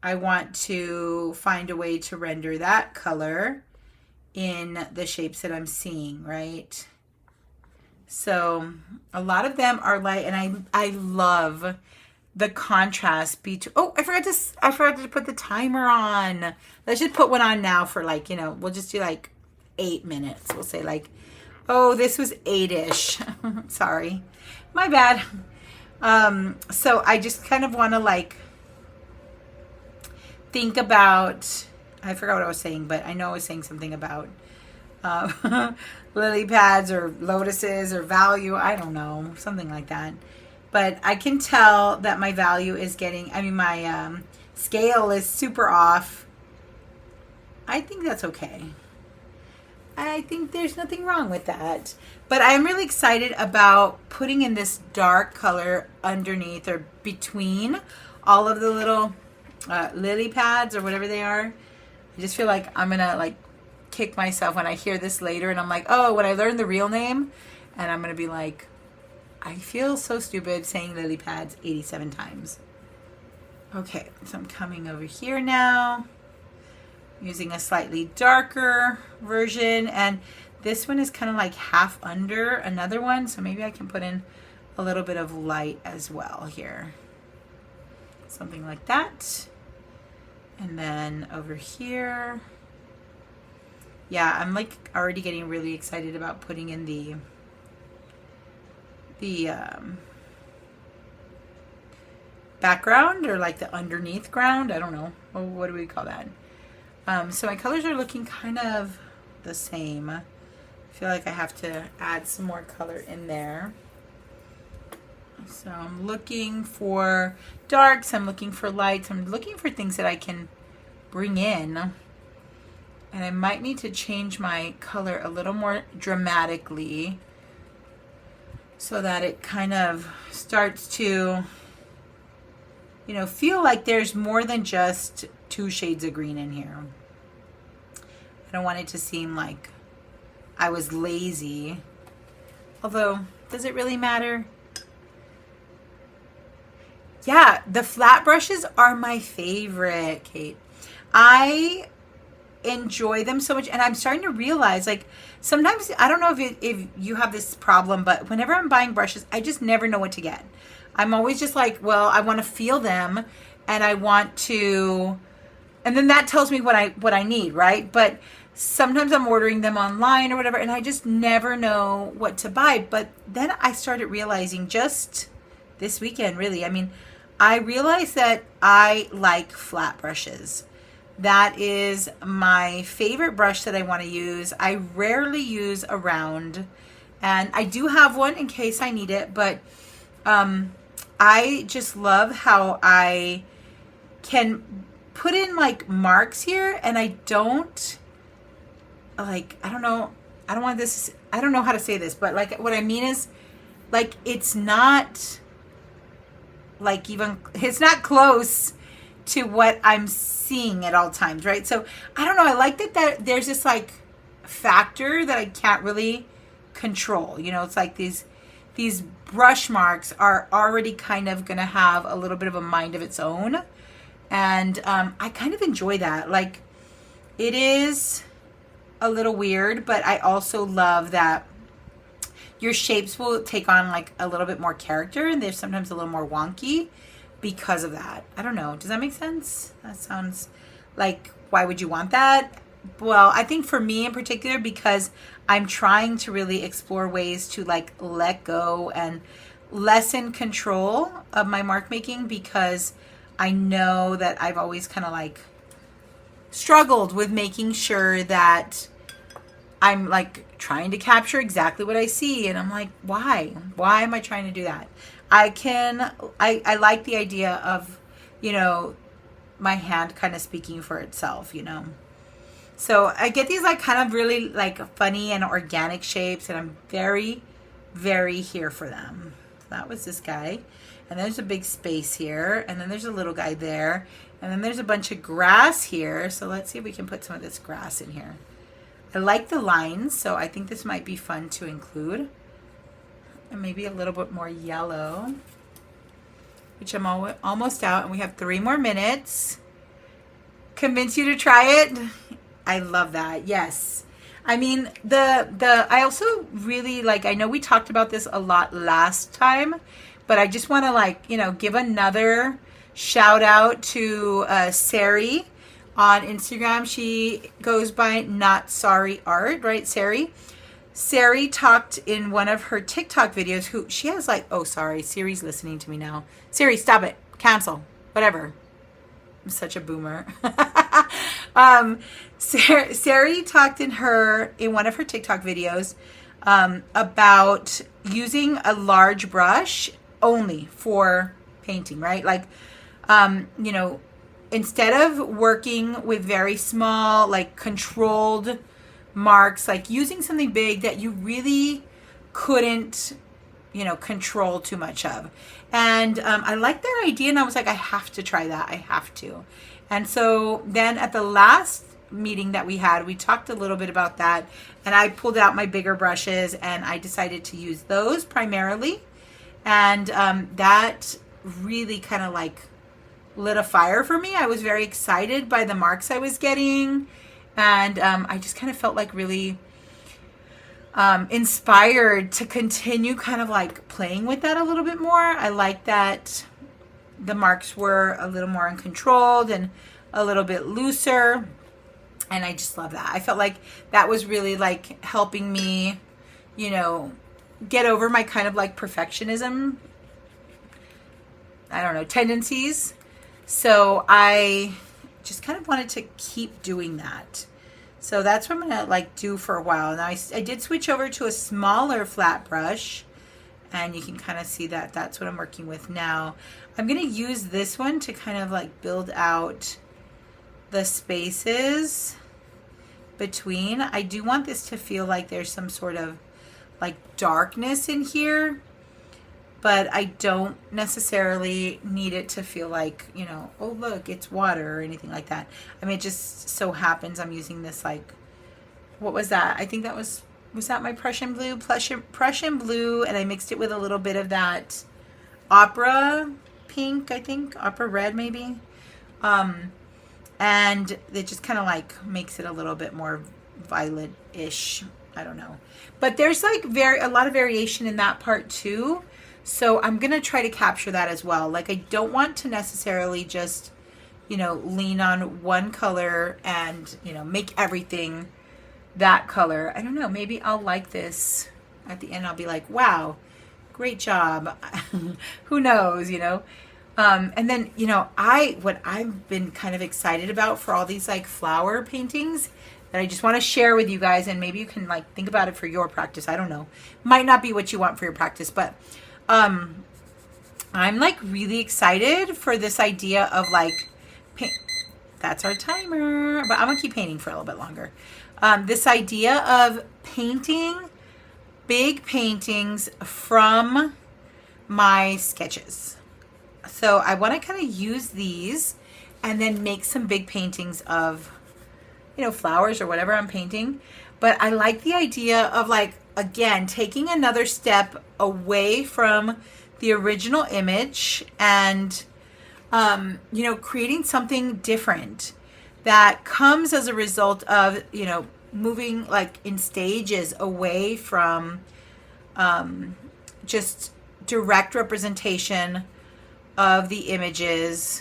I want to find a way to render that color in the shapes that I'm seeing, right? So a lot of them are light, and I love the contrast between, oh, I forgot to put the timer on. Let's just put one on now for, like, you know, we'll just do like 8 minutes. We'll say like, oh, this was 8-ish. Sorry, my bad. So I just kind of want to, like, think about, I forgot what I was saying, but I know I was saying something about lily pads or lotuses or value. I don't know, something like that. But I can tell that my value is my scale is super off. I think that's okay. I think there's nothing wrong with that. But I'm really excited about putting in this dark color underneath or between all of the little lily pads or whatever they are. I just feel like I'm going to, like, kick myself when I hear this later, and I'm like, oh, when I learn the real name, and I'm going to be like, I feel so stupid saying lily pads 87 times. Okay, so I'm coming over here now, using a slightly darker version, and this one is kind of like half under another one, so maybe I can put in a little bit of light as well here. Something like that. And then over here, yeah, I'm like already getting really excited about putting in the background, or like the underneath ground. I don't know. What do we call that? So my colors are looking kind of the same. I feel like I have to add some more color in there. So I'm looking for darks, I'm looking for lights, I'm looking for things that I can bring in. And I might need to change my color a little more dramatically so that it kind of starts to, you know, feel like there's more than just 2 shades of green in here. I don't want it to seem like I was lazy. Although, does it really matter? Yeah, the flat brushes are my favorite, Kate. I enjoy them so much, and I'm starting to realize, like, sometimes, I don't know if you have this problem, but whenever I'm buying brushes, I just never know what to get. I'm always just like, well, I want to feel them, and I want to, and then that tells me what I need, right? But sometimes I'm ordering them online or whatever, and I just never know what to buy. But then I started realizing just this weekend, really, I mean, I realized that I like flat brushes. That is my favorite brush that I want to use. I rarely use a round, and I do have one in case I need it, but I just love how I can put in like marks here, and I don't like, I don't know how to say this, but like what I mean is, like, it's not like even, it's not close to what I'm seeing at all times, right? So I don't know, I like that there's this like factor that I can't really control. You know, it's like these brush marks are already kind of gonna have a little bit of a mind of its own, and I kind of enjoy that. Like, it is a little weird, but I also love that your shapes will take on like a little bit more character, and they're sometimes a little more wonky because of that. I don't know. Does that make sense? That sounds like, why would you want that? Well, I think for me in particular, because I'm trying to really explore ways to like let go and lessen control of my mark making, because I know that I've always kind of like struggled with making sure that I'm like trying to capture exactly what I see, and I'm like, why am I trying to do that? I like the idea of, you know, my hand kind of speaking for itself, you know. So I get these like kind of really like funny and organic shapes, and I'm very, very here for them. That was this guy, and there's a big space here, and then there's a little guy there, and then there's a bunch of grass here. So let's see if we can put some of this grass in here. I like the lines, so I think this might be fun to include. And maybe a little bit more yellow, which I'm almost out, and we have 3 more minutes. Convince you to try it? I love that. Yes. I mean, I also really like, I know we talked about this a lot last time, but I just want to like, you know, give another shout out to Sari on Instagram. She goes by Not Sorry Art, right, Sari? Sari talked in one of her TikTok videos, who she has like, oh, sorry, Siri's listening to me now. Siri, stop it. Cancel. Whatever. I'm such a boomer. Sari talked in one of her TikTok videos about using a large brush only for painting, right? Like, you know, instead of working with very small, like controlled marks, like using something big that you really couldn't, you know, control too much of. And I liked their idea, and I was like, I have to try that. I have to. And so then at the last meeting that we had, we talked a little bit about that, and I pulled out my bigger brushes, and I decided to use those primarily. And that really kind of like lit a fire for me. I was very excited by the marks I was getting. And I just kind of felt like really, inspired to continue kind of like playing with that a little bit more. I like that the marks were a little more uncontrolled and a little bit looser. And I just love that. I felt like that was really like helping me, you know, get over my kind of like perfectionism, I don't know, tendencies. So I just kind of wanted to keep doing that. So that's what I'm going to like do for a while. Now I did switch over to a smaller flat brush, and you can kind of see that that's what I'm working with now. I'm going to use this one to kind of like build out the spaces between. I do want this to feel like there's some sort of like darkness in here, but I don't necessarily need it to feel like, you know, oh look, it's water or anything like that. I mean, it just so happens I'm using this like, what was that? I think that was that my Prussian blue? Prussian blue, and I mixed it with a little bit of that opera pink, I think, opera red maybe. And it just kind of like makes it a little bit more violet-ish. I don't know. But there's like a lot of variation in that part too. So I'm going to try to capture that as well. Like I don't want to necessarily just, you know, lean on one color and, you know, make everything that color. I don't know. Maybe I'll like this at the end. I'll be like, wow, great job. Who knows, you know? And then, you know, what I've been kind of excited about for all these like flower paintings that I just want to share with you guys, and maybe you can like think about it for your practice. I don't know. Might not be what you want for your practice, but I'm like really excited for this idea of like that's our timer, but I'm gonna keep painting for a little bit longer. This idea of painting big paintings from my sketches. So I want to kind of use these and then make some big paintings of, you know, flowers or whatever I'm painting. But I like the idea of like, again, taking another step away from the original image and, you know, creating something different that comes as a result of, you know, moving like in stages away from just direct representation of the images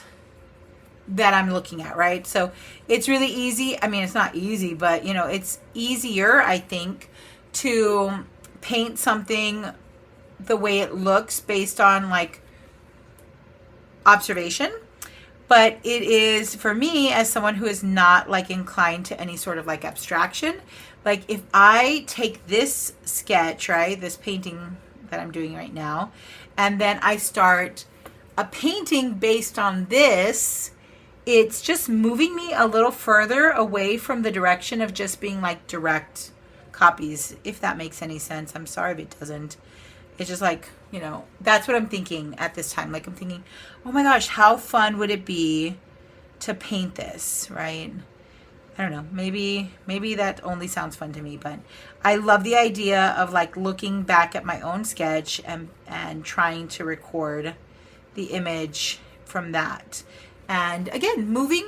that I'm looking at, right? So it's really easy. I mean, it's not easy, but you know, it's easier, I think, to paint something the way it looks based on like observation. But it is, for me, as someone who is not like inclined to any sort of like abstraction, like if I take this sketch, right, this painting that I'm doing right now, and then I start a painting based on this, it's just moving me a little further away from the direction of just being like direct copies, if that makes any sense. I'm sorry if it doesn't. It's just like, you know, that's what I'm thinking at this time. Like I'm thinking, oh my gosh, how fun would it be to paint this, right? I don't know, maybe that only sounds fun to me, but I love the idea of like looking back at my own sketch and trying to record the image from that. And again, moving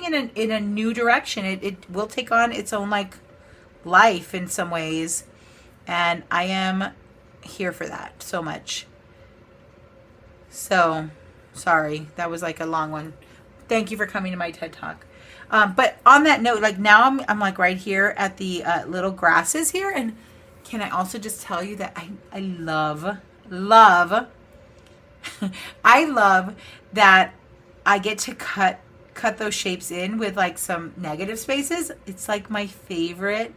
in a new direction. It will take on its own like life in some ways, and I am here for that so much. So sorry, that was like a long one. Thank you for coming to my TED Talk. But on that note, like now I'm like right here at the little grasses here, and can I also just tell you that I love I love that I get to cut those shapes in with like some negative spaces. It's like my favorite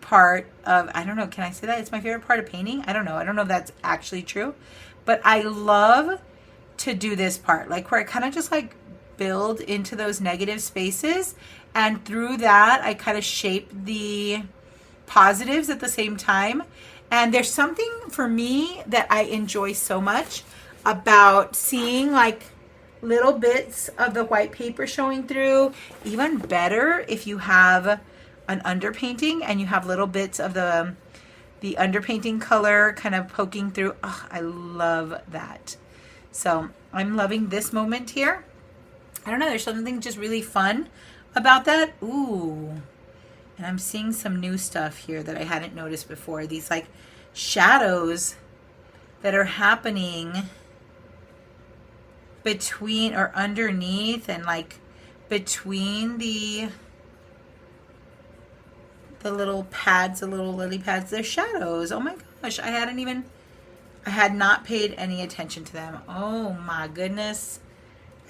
part of, I don't know, can I say that? It's my favorite part of painting. I don't know if that's actually true, but I love to do this part, like where I kind of just like build into those negative spaces, and through that I kind of shape the positives at the same time. And there's something for me that I enjoy so much about seeing like little bits of the white paper showing through. Even better if you have an underpainting and you have little bits of the underpainting color kind of poking through. Oh, I love that. So I'm loving this moment here. I don't know, there's something just really fun about that. Ooh. And I'm seeing some new stuff here that I hadn't noticed before. These like shadows that are happening between or underneath and like between the little pads, the little lily pads. They're shadows. Oh my gosh, I had not paid any attention to them. Oh my goodness.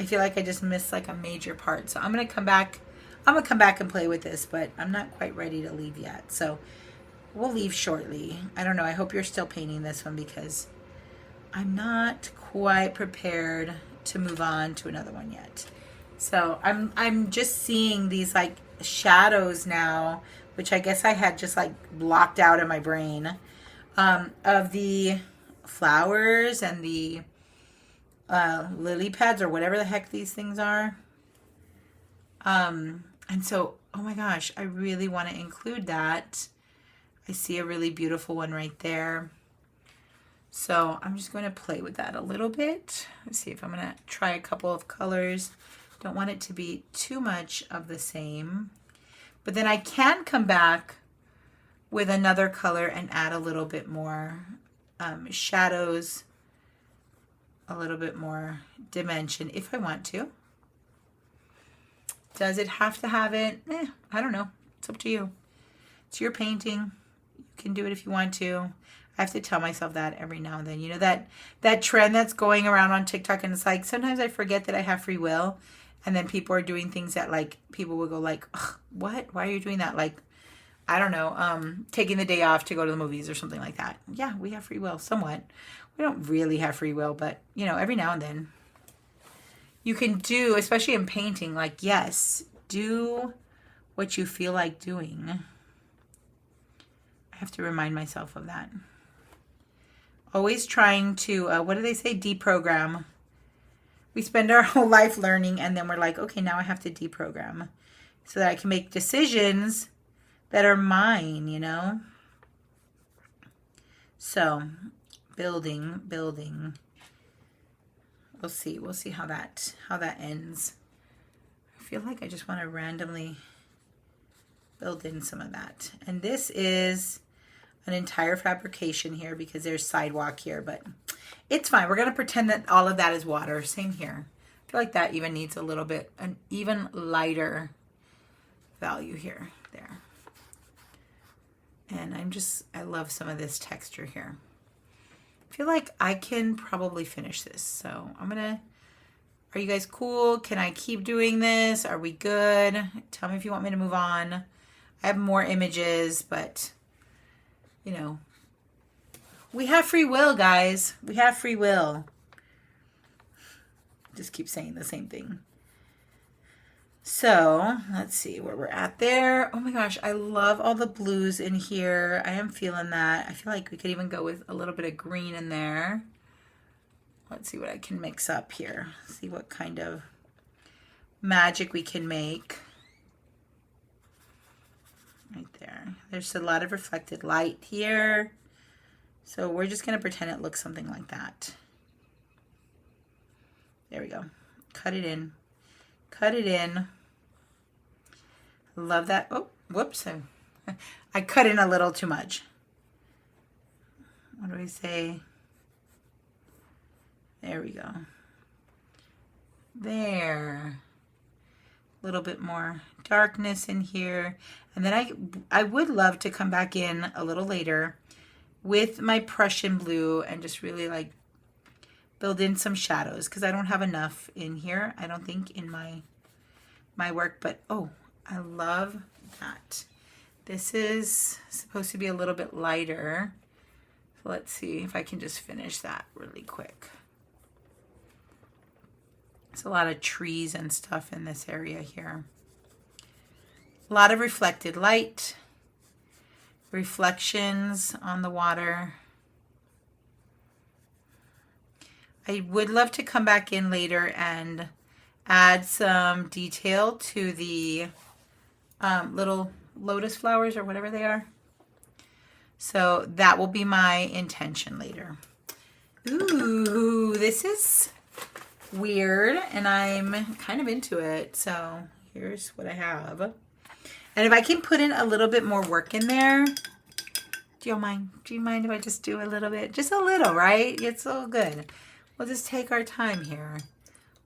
I feel like I just missed like a major part. So I'm going to come back and play with this, but I'm not quite ready to leave yet. So we'll leave shortly. I don't know. I hope you're still painting this one because I'm not quite prepared to move on to another one yet. So I'm just seeing these like shadows now, which I guess I had just like blocked out in my brain, of the flowers and the lily pads or whatever the heck these things are. And so, oh my gosh, I really want to include that. I see a really beautiful one right there. So I'm just going to play with that a little bit. Let's see if I'm going to try a couple of colors. Don't want it to be too much of the same. But then I can come back with another color and add a little bit more shadows, a little bit more dimension if I want to. Does it have to have it? I don't know. It's up to you. It's your painting. You can do it if you want to. I have to tell myself that every now and then. You know that trend that's going around on TikTok, and it's like sometimes I forget that I have free will, and then people are doing things that like people will go like, what? Why are you doing that? Like, I don't know, taking the day off to go to the movies or something like that. Yeah, we have free will somewhat. We don't really have free will, but you know, every now and then you can do, especially in painting, like, yes, do what you feel like doing. I have to remind myself of that. Always trying to, what do they say? Deprogram. We spend our whole life learning, and then we're like, okay, now I have to deprogram so that I can make decisions that are mine, you know? So, building. We'll see how that ends. I feel like I just want to randomly build in some of that. And this is an entire fabrication here because there's sidewalk here, but it's fine. We're going to pretend that all of that is water. Same here. I feel like that even needs a little bit, an even lighter value here, there. And I love some of this texture here. I feel like I can probably finish this. So are you guys cool? Can I keep doing this? Are we good? Tell me if you want me to move on. I have more images, but you know, we have free will, guys. We have free will. Just keep saying the same thing. So let's see where we're at there. Oh my gosh, I love all the blues in here. I am feeling that. I feel like we could even go with a little bit of green in there. Let's see what I can mix up here. See what kind of magic we can make. Right there. There's a lot of reflected light here. So we're just going to pretend it looks something like that. There we go. Cut it in. Cut it in. Love that. Oh, whoops. I cut in a little too much. What do we say? There we go. There. A little bit more darkness in here. And then I would love to come back in a little later with my Prussian blue and just really like build in some shadows because I don't have enough in here, I don't think, in my work. But oh, I love that. This is supposed to be a little bit lighter. So let's see if I can just finish that really quick. There's a lot of trees and stuff in this area here. A lot of reflected light, reflections on the water. I would love to come back in later and add some detail to the little lotus flowers or whatever they are. So that will be my intention later. Ooh, this is weird and I'm kind of into it. So here's what I have. And if I can put in a little bit more work in there, do you mind? Do you mind if I just do a little bit? Just a little, right? It's so good. We'll just take our time here.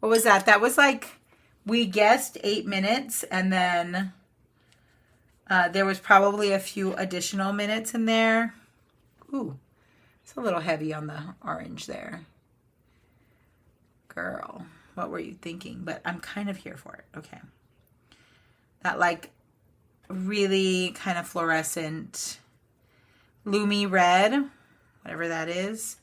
What was that? That was like, we guessed 8 minutes, and then there was probably a few additional minutes in there. Ooh, it's a little heavy on the orange there. Girl, what were you thinking? But I'm kind of here for it. Okay. That like really kind of fluorescent loomy red, whatever that is.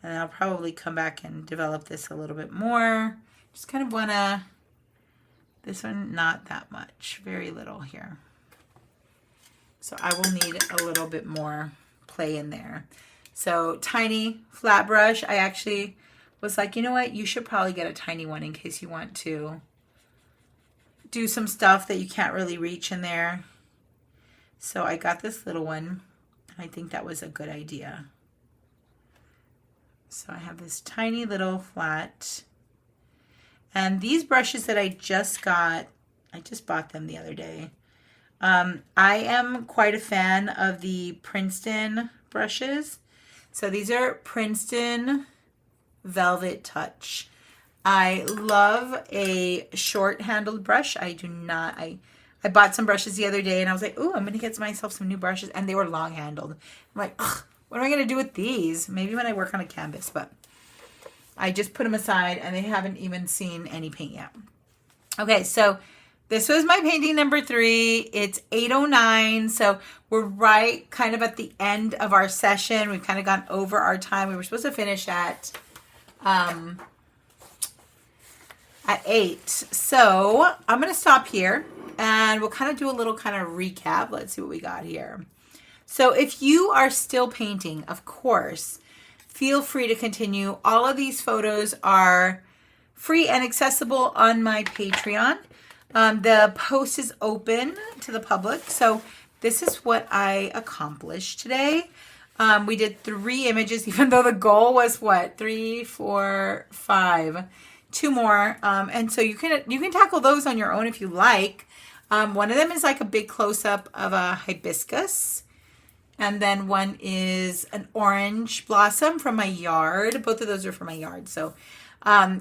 And then I'll probably come back and develop this a little bit more. Just kind of want to, this one, not that much, very little here. So I will need a little bit more play in there. So tiny flat brush. I actually was like, you know what? You should probably get a tiny one in case you want to do some stuff that you can't really reach in there. So I got this little one. I think that was a good idea. So I have this tiny little flat. And these brushes that I just got, I just bought them the other day. I am quite a fan of the Princeton brushes. So these are Princeton Velvet Touch. I love a short-handled brush. I do not, I bought some brushes the other day and I was like, ooh, I'm going to get myself some new brushes. And they were long-handled. I'm like, ugh, what am I going to do with these? Maybe when I work on a canvas, but I just put them aside and they haven't even seen any paint yet. Okay, so this was my painting number 3. It's 8:09, so we're right kind of at the end of our session. We've kind of gone over our time. We were supposed to finish at 8. So I'm going to stop here and we'll kind of do a little kind of recap. Let's see what we got here. So if you are still painting, of course, feel free to continue. All of these photos are free and accessible on my Patreon. The post is open to the public. So this is what I accomplished today. We did 3 images, even though the goal was what? 3, 4, 5. 2 more. And so you can tackle those on your own if you like. One of them is like a big close-up of a hibiscus. And then one is an orange blossom from my yard. Both of those are from my yard. So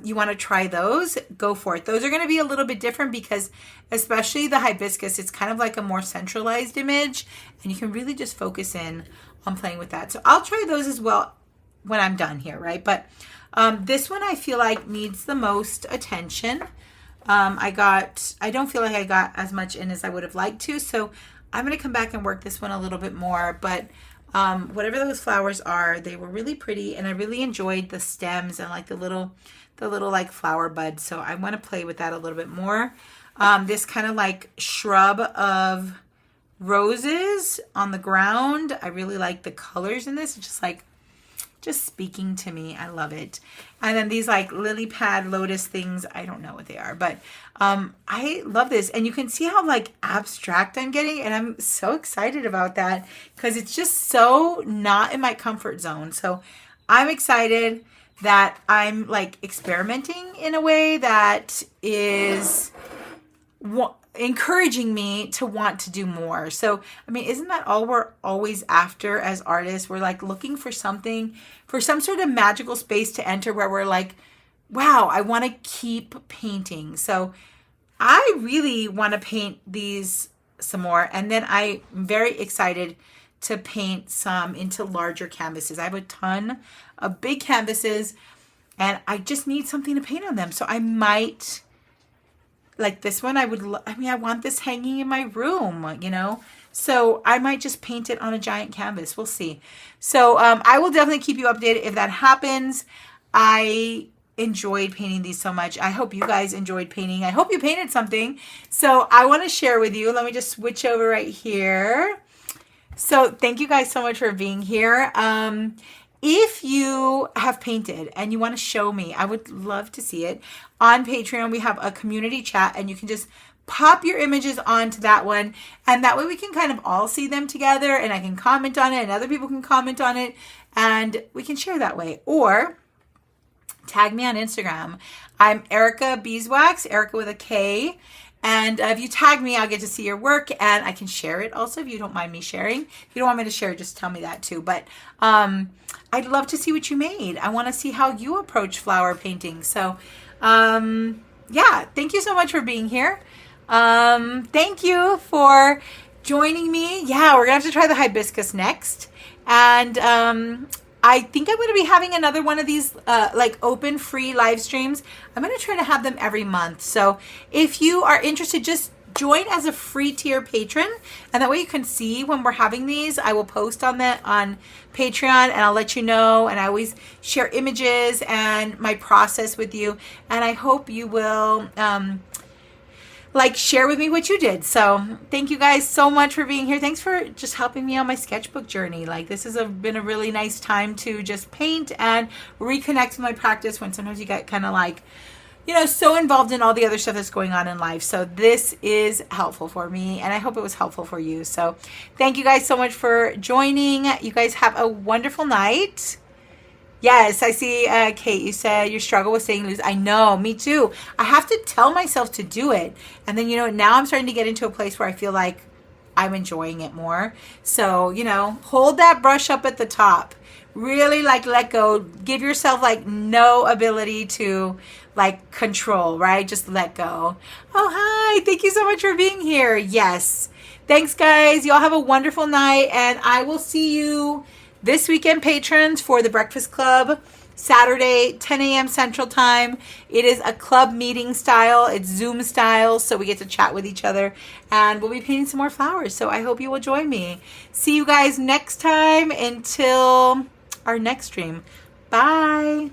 you want to try those, go for it. Those are going to be a little bit different because especially the hibiscus, it's kind of like a more centralized image. And you can really just focus in on playing with that. So I'll try those as well when I'm done here, right? But this one I feel like needs the most attention. I don't feel like I got as much in as I would have liked to. So I'm going to come back and work this one a little bit more, but whatever those flowers are, they were really pretty, and I really enjoyed the stems and like the little like flower buds. So I want to play with that a little bit more. This kind of like shrub of roses on the ground. I really like the colors in this. It's just speaking to me. I love it. And then these like lily pad lotus things, I don't know what they are, but I love this. And you can see how like abstract I'm getting, and I'm so excited about that because it's just so not in my comfort zone. So I'm excited that I'm like experimenting in a way that is encouraging me to want to do more. So, I mean, isn't that all we're always after as artists? We're like looking for something, for some sort of magical space to enter where we're like, wow, I want to keep painting. So I really want to paint these some more. And then I'm very excited to paint some into larger canvases. I have a ton of big canvases and I just need something to paint on them. So I might, like this one, I want this hanging in my room, you know? So I might just paint it on a giant canvas. We'll see. So I will definitely keep you updated if that happens. I enjoyed painting these so much. I hope you guys enjoyed painting. I hope you painted something. So I want to share with you. Let me just switch over right here. So thank you guys so much for being here. If you have painted and you want to show me, I would love to see it. On Patreon, we have a community chat and you can just pop your images onto that one. And that way we can kind of all see them together and I can comment on it and other people can comment on it and we can share that way. Or tag me on Instagram. I'm Erica Beeswax, Erica with a K. And if you tag me, I'll get to see your work and I can share it also if you don't mind me sharing. If you don't want me to share, just tell me that too. But I'd love to see what you made. I want to see how you approach flower painting. So yeah, thank you so much for being here. Thank you for joining me. Yeah, we're gonna have to try the hibiscus next. And I think I'm going to be having another one of these like open free live streams. I'm going to try to have them every month. So if you are interested, just join as a free tier patron, and that way you can see when we're having these. I will post on that on Patreon, and I'll let you know, and I always share images and my process with you, and I hope you will like share with me what you did. So thank you guys so much for being here. Thanks for just helping me on my sketchbook journey. Like this has been a really nice time to just paint and reconnect with my practice when sometimes you get kind of like, you know, so involved in all the other stuff that's going on in life. So this is helpful for me, and I hope it was helpful for you. So thank you guys so much for joining. You guys have a wonderful night. Yes, I see, Kate, you said you struggle with staying loose. I know, me too. I have to tell myself to do it. And then, you know, now I'm starting to get into a place where I feel like I'm enjoying it more. So, you know, hold that brush up at the top. Really like let go. Give yourself like no ability to like control, right? Just let go. Oh, hi. Thank you so much for being here. Yes. Thanks, guys. Y'all have a wonderful night, and I will see you this weekend, patrons, for the Breakfast Club, Saturday, 10 a.m. Central Time. It is a club meeting style. It's Zoom style, so we get to chat with each other, and we'll be painting some more flowers. So I hope you will join me. See you guys next time until our next stream. Bye.